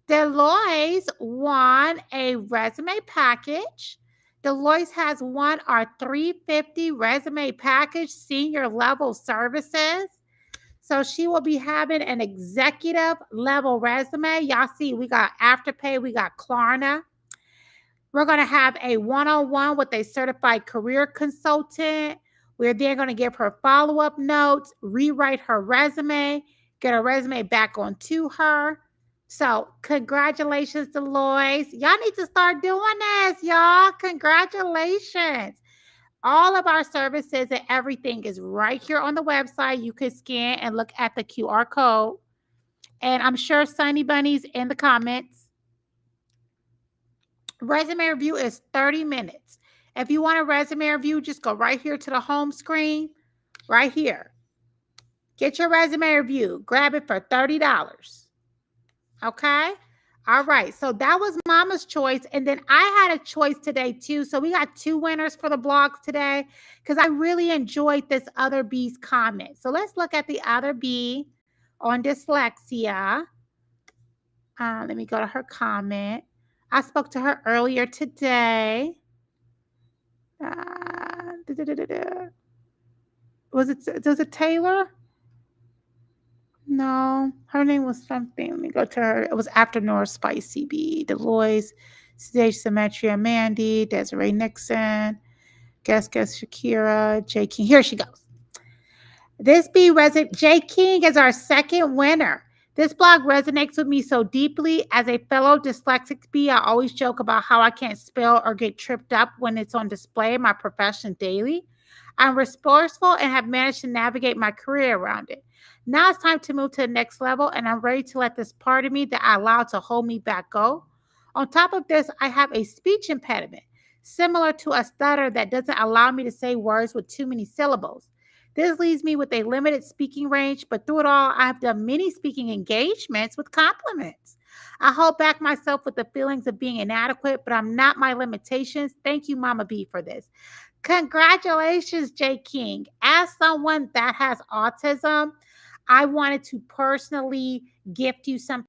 Deloise won a resume package. Deloise has won our 350 resume package senior level services. So she will be having an executive level resume. Y'all see, we got Afterpay, we got Klarna. We're going to have a one-on-one with a certified career consultant. We're then going to give her follow-up notes, rewrite her resume, get her resume back onto her. So congratulations, Deloise. Y'all need to start doing this, y'all. Congratulations. All of our services and everything is right here on the website. You can scan and look at the QR code. And I'm sure Sunny Bunny's in the comments. Resume review is 30 minutes. If you want a resume review, just go right here to the home screen, right here. Get your resume review. Grab it for $30. Okay? All right. So that was Mama's choice. And then I had a choice today too. So we got two winners for the blogs today because I really enjoyed this other bee's comment. So let's look at the other bee on dyslexia. Let me go to her comment. I spoke to her earlier today. Was it Taylor? No, her name was something. Let me go to her. It was after Nora Spicy B, Deloise, Stage Symmetria, Mandy, Desiree Nixon, Guess Shakira, J. King. Here she goes. This bee J. King is our second winner. This blog resonates with me so deeply. As a fellow dyslexic bee, I always joke about how I can't spell or get tripped up when it's on display in my profession daily. I'm resourceful and have managed to navigate my career around it. Now it's time to move to the next level, and I'm ready to let this part of me that I allowed to hold me back go. On top of this, I have a speech impediment, similar to a stutter that doesn't allow me to say words with too many syllables. This leaves me with a limited speaking range, but through it all, I have done many speaking engagements with compliments. I hold back myself with the feelings of being inadequate, but I'm not my limitations. Thank you, Mama B, for this. Congratulations, Jay King. As someone that has autism, I wanted to personally gift you something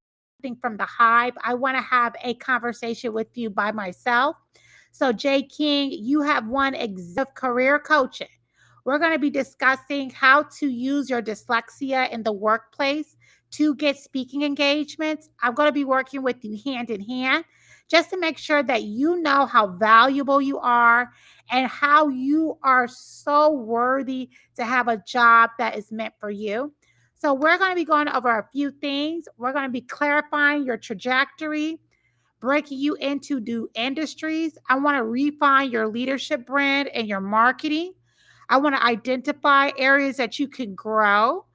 from the Hive. I want to have a conversation with you by myself. So, Jay King, you have won executive career coaching. We're going to be discussing how to use your dyslexia in the workplace to get speaking engagements. I'm going to be working with you hand in hand just to make sure that you know how valuable you are and how you are so worthy to have a job that is meant for you. So, we're going to be going over a few things. We're going to be clarifying your trajectory, breaking you into new industries. I want to refine your leadership brand and your marketing. I want to identify areas that you can grow.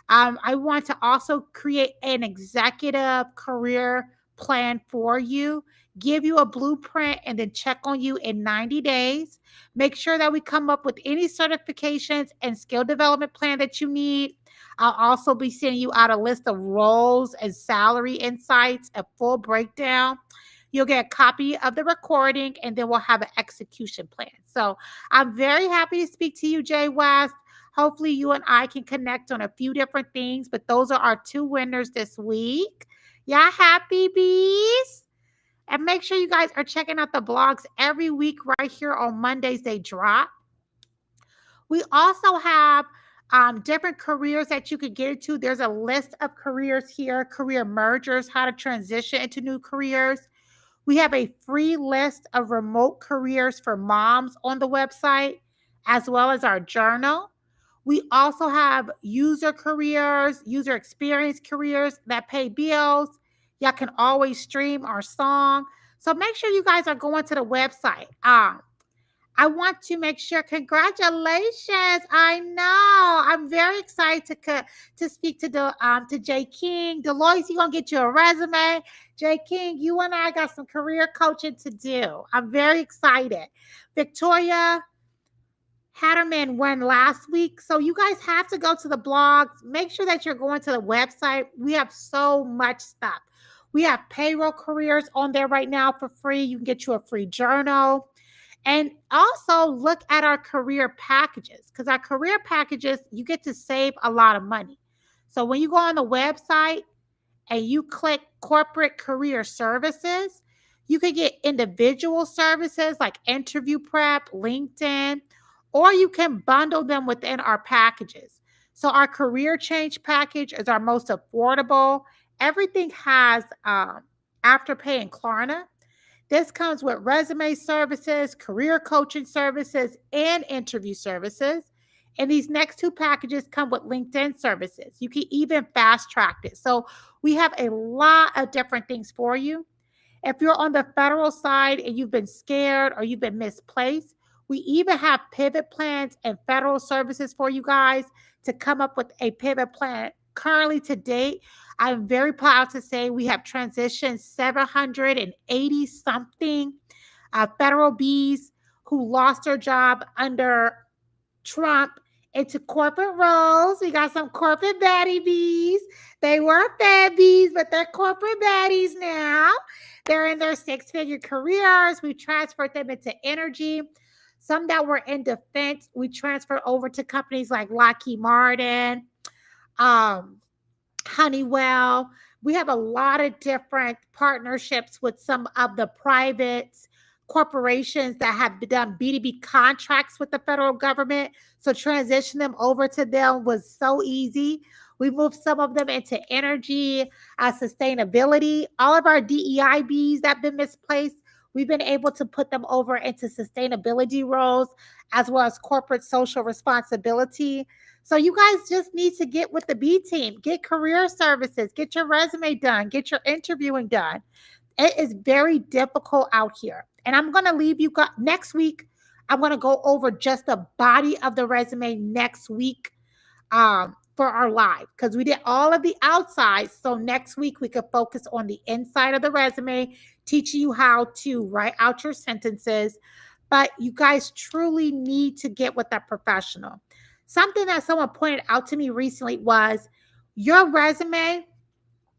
I want to also create an executive career plan for you, give you a blueprint, and then check on you in 90 days. Make sure that we come up with any certifications and skill development plan that you need. I'll also be sending you out a list of roles and salary insights, a full breakdown. You'll get a copy of the recording, and then we'll have an execution plan. So I'm very happy to speak to you, Jay West. Hopefully, you and I can connect on a few different things, but those are our two winners this week. Yeah, happy bees. And make sure you guys are checking out the blogs every week right here on Mondays. They drop. We also have different careers that you could get into. There's a list of careers here, career mergers, how to transition into new careers. We have a free list of remote careers for moms on the website, as well as our journal. We also have user careers, user experience careers that pay bills. Y'all can always stream our song. So make sure you guys are going to the website. I want to make sure. Congratulations! I know. I'm very excited to speak to Jay King. Deloitte, you gonna get you a resume. Jay King, you and I got some career coaching to do. I'm very excited. Victoria Hatterman won last week, so you guys have to go to the blogs. Make sure that you're going to the website. We have so much stuff. We have payroll careers on there right now for free. You can get you a free journal. And also look at our career packages, because our career packages, you get to save a lot of money. So when you go on the website and you click corporate career services, you can get individual services like interview prep, LinkedIn, or you can bundle them within our packages. So our career change package is our most affordable. Everything has Afterpay and Klarna. This comes with resume services, career coaching services, and interview services. And these next two packages come with LinkedIn services. You can even fast track it. So we have a lot of different things for you. If you're on the federal side and you've been scared or you've been misplaced, we even have pivot plans and federal services for you guys to come up with a pivot plan. Currently to date, I'm very proud to say we have transitioned 780 something federal bees who lost their job under Trump into corporate roles. We got some corporate baddie bees. They were fed bees, but they're corporate baddies now. They're in their six-figure careers. We transferred them into energy. Some that were in defense, we transferred over to companies like Lockheed Martin, Honeywell. We have a lot of different partnerships with some of the private corporations that have done B2B contracts with the federal government. So transition them over to them was so easy. We moved some of them into energy, sustainability. All of our DEIBs that have been misplaced, we've been able to put them over into sustainability roles as well as corporate social responsibility. So you guys just need to get with the B team, get career services, get your resume done, get your interviewing done. It is very difficult out here. And I'm going to leave you next week. I'm going to go over just the body of the resume next week for our live, because we did all of the outside. So next week we could focus on the inside of the resume, teaching you how to write out your sentences. But you guys truly need to get with a professional. Something that someone pointed out to me recently was your resume,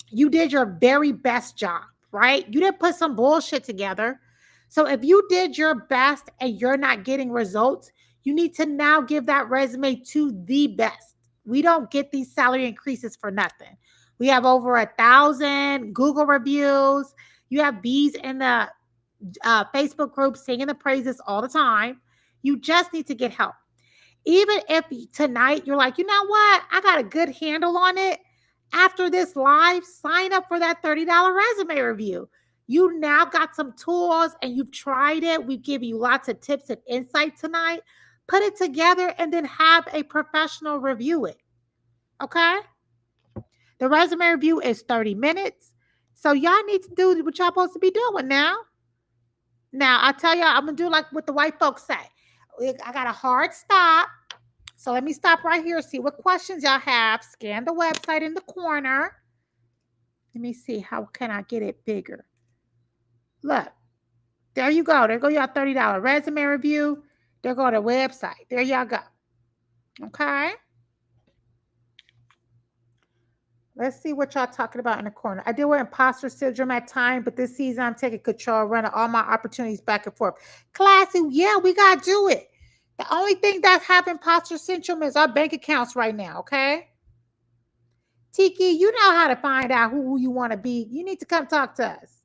you did your very best job, right? You didn't put some bullshit together. So if you did your best and you're not getting results, you need to now give that resume to the best. We don't get these salary increases for nothing. We have over 1,000 Google reviews. You have bees in the Facebook group singing the praises all the time. You just need to get help. Even if tonight you're like, you know what? I got a good handle on it. After this live, sign up for that $30 resume review. You now got some tools and you've tried it. We give you lots of tips and insight tonight. Put it together and then have a professional review it. Okay? The resume review is 30 minutes. So y'all need to do what y'all supposed to be doing now. Now, I tell y'all, I'm going to do like what the white folks say. I got a hard stop. So let me stop right here, see what questions y'all have. Scan the website in the corner. Let me see, how can I get it bigger? Look, there you go. There go your $30 resume review. There go the website. There y'all go. Okay. Let's see what y'all talking about in the corner. I deal with imposter syndrome at times, but this season I'm taking control, running all my opportunities back and forth. Classy, yeah, we got to do it. The only thing that's having imposter syndrome is our bank accounts right now, okay? Tiki, you know how to find out who you want to be. You need to come talk to us.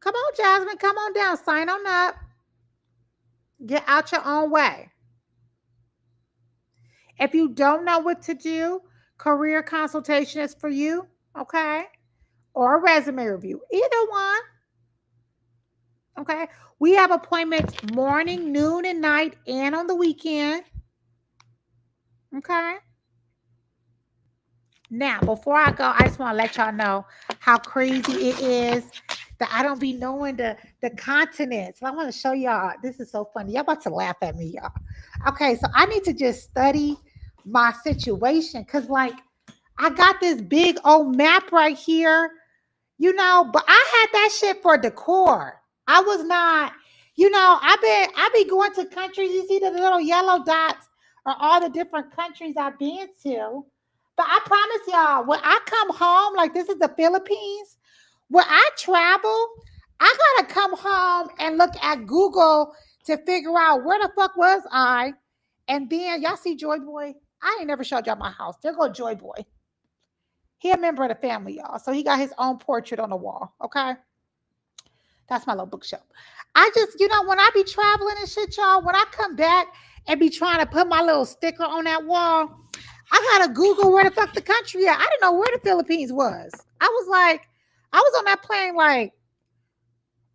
Come on, Jasmine. Come on down. Sign on up. Get out your own way. If you don't know what to do, career consultation is for you, okay? Or a resume review. Either one. Okay? We have appointments morning, noon, and night, and on the weekend. Okay? Now, before I go, I just want to let y'all know how crazy it is that I don't be knowing the continents. I want to show y'all. This is so funny. Y'all about to laugh at me, y'all. Okay, so I need to just study my situation because, like, I got this big old map right here, you know, but I had that shit for decor. I was not, you know, I be going to countries. You see the little yellow dots are all the different countries I've been to. But I promise y'all, when I come home, like this is the Philippines, when I travel, I gotta come home and look at Google to figure out where the fuck was I. And then y'all see Joy Boy. I ain't never showed y'all my house. There go Joy Boy. He a member of the family, y'all. So he got his own portrait on the wall. Okay. That's my little bookshelf. I just, you know, when I be traveling and shit, y'all, when I come back and be trying to put my little sticker on that wall, I gotta Google where the fuck the country at. I didn't know where the Philippines was. I was like, I was on that plane like,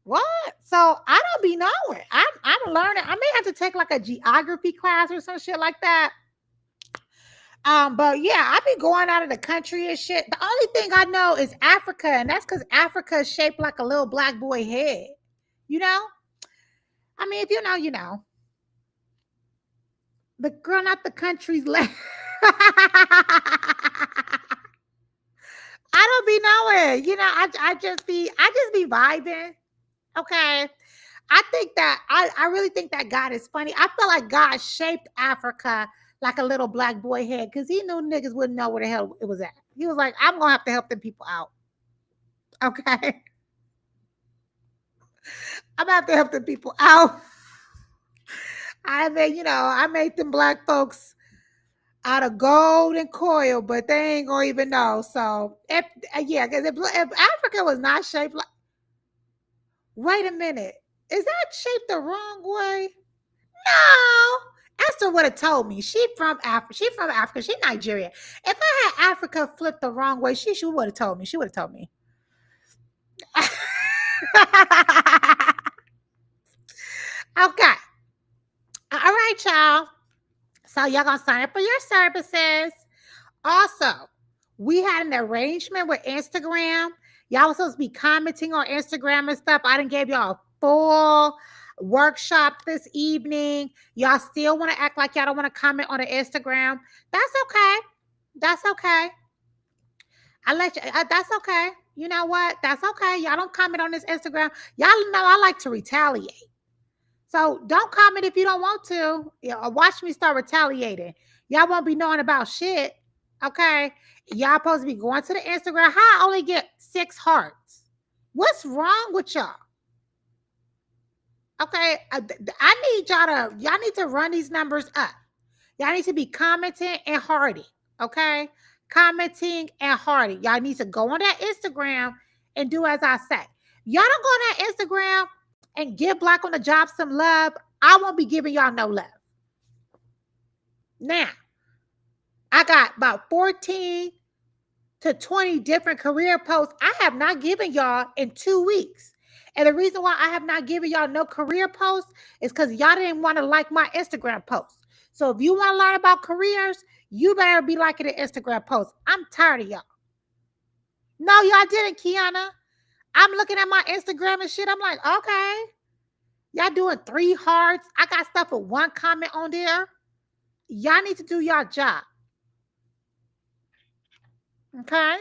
what? So I don't be knowing. I'm learning. I may have to take like a geography class or some shit like that. But yeah, I be going out of the country and shit. The only thing I know is Africa, and that's because Africa is shaped like a little black boy head. You know? I mean, if you know, you know. The girl, not the country's left. I don't be knowing. You know, I just be vibing. Okay. I think that I really think that God is funny. I feel like God shaped Africa like a little black boy head because he knew niggas wouldn't know where the hell it was at. He was like, I'm gonna have to help them people out. Okay. I'm gonna have to help them people out. I mean, you know, I made them black folks out of gold and coil, but they ain't gonna even know. So if Africa was not shaped like, wait a minute, is that shaped the wrong way? No. Esther would have told me. She from Africa. She from Africa. She Nigerian. If I had Africa flipped the wrong way, she would have told me. She would have told me. Okay. All right, y'all. So y'all gonna sign up for your services. Also, we had an arrangement with Instagram. Y'all was supposed to be commenting on Instagram and stuff. I done gave y'all a full workshop this evening. Y'all still want to act like y'all don't want to comment on the Instagram. That's okay. That's okay. That's okay. You know what? That's okay. Y'all don't comment on this Instagram. Y'all know I like to retaliate. So don't comment if you don't want to. Watch me start retaliating. Y'all won't be knowing about shit. Okay. Y'all supposed to be going to the Instagram. How I only get 6 hearts? What's wrong with y'all? Okay. I need y'all need to run these numbers up. Y'all need to be commenting and hearting. Okay. Commenting and hearting. Y'all need to go on that Instagram and do as I say. Y'all don't go on that Instagram and give Black on the Job some love. I won't be giving y'all no love. Now, I got about 14 to 20 different career posts I have not given y'all in 2 weeks. And the reason why I have not given y'all no career posts is because y'all didn't want to like my Instagram posts. So if you want to learn about careers, you better be liking the Instagram posts. I'm tired of y'all. No, y'all didn't, Kiana. I'm looking at my Instagram and shit. I'm like, okay. Y'all doing 3 hearts. I got stuff with 1 comment on there. Y'all need to do your job. Okay?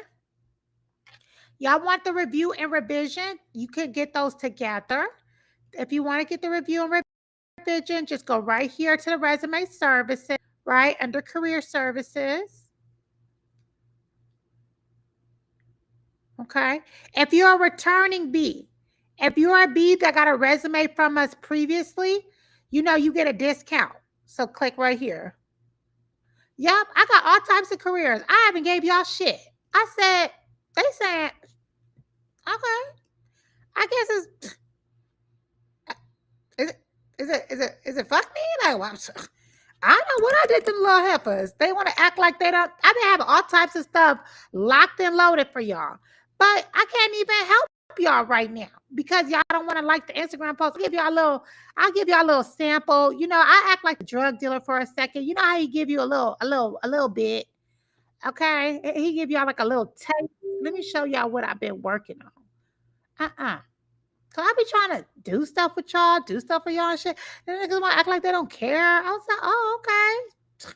Y'all want the review and revision? You can get those together. If you want to get the review and revision, just go right here to the resume services, right? Under career services. Okay? If you're a returning B, if you're a B that got a resume from us previously, you know you get a discount. So click right here. Yep, I got all types of careers. I haven't gave y'all shit. I said, they said, okay. I guess is it fuck me? Like, well, I don't know what I did to the little heifers. They want to act like they don't. I've been having all types of stuff locked and loaded for y'all. But I can't even help y'all right now because y'all don't want to like the Instagram post. I'll give y'all a little sample. You know, I act like a drug dealer for a second. You know how he give you a little bit. Okay. He give y'all like a little taste. Let me show y'all what I've been working on. Cause I be trying to do stuff with y'all, do stuff for y'all and shit. Then niggas want to act like they don't care. I was like, oh, okay.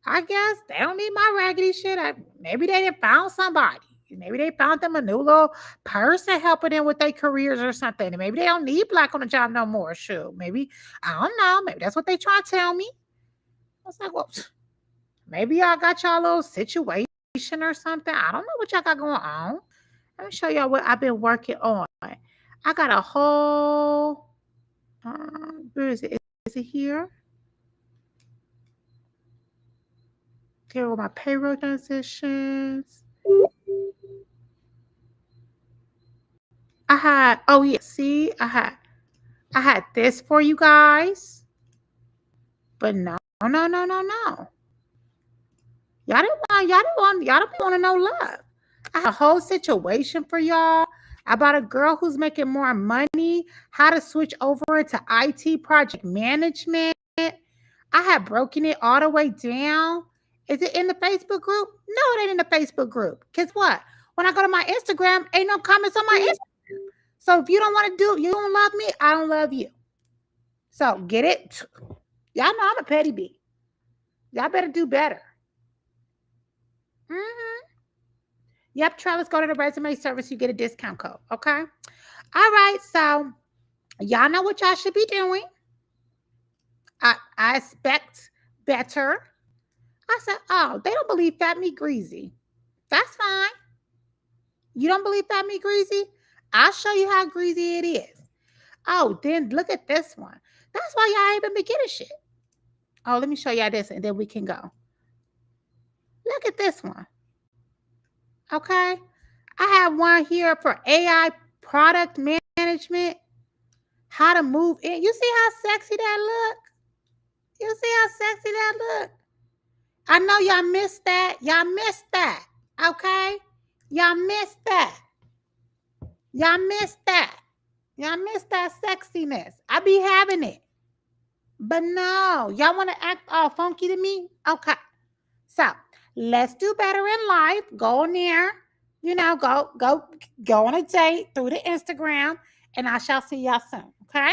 I guess they don't need my raggedy shit. Maybe they didn't found somebody. Maybe they found them a new little person helping them with their careers or something. And maybe they don't need Black on the Job no more. Sure. Maybe, I don't know. Maybe that's what they trying to tell me. I was like, well, maybe y'all got y'all little situation or something. I don't know what y'all got going on. Let me show y'all what I've been working on. I got a whole, where is it? Is it here? Here are my payroll transitions. I had, oh yeah, see, I had this for you guys. But no. Y'all don't want to know love. I have a whole situation for y'all about a girl who's making more money, how to switch over into IT project management. I have broken it all the way down. Is it in the Facebook group? No, it ain't in the Facebook group. Guess what? When I go to my Instagram, ain't no comments on my Instagram. So if you don't want to you don't love me, I don't love you. So get it? Y'all know I'm a petty bee. Y'all better do better. Yep, Travis, go to the resume service. You get a discount code. Okay. All right. So y'all know what y'all should be doing. I expect better. I said, oh, they don't believe fat meat greasy. That's fine. You don't believe fat meat greasy? I'll show you how greasy it is. Oh, then look at this one. That's why y'all ain't even been getting shit. Oh, let me show y'all this and then we can go. Look at this one. Okay. I have one here for AI product management. How to move in. You see how sexy that look? You see how sexy that look? I know y'all missed that. Y'all missed that. Okay? Y'all missed that. Y'all missed that. Y'all missed that sexiness. I be having it. But no, y'all want to act all funky to me? Okay. So let's do better in life. Go on there. You know, go on a date through the Instagram and I shall see y'all soon. Okay.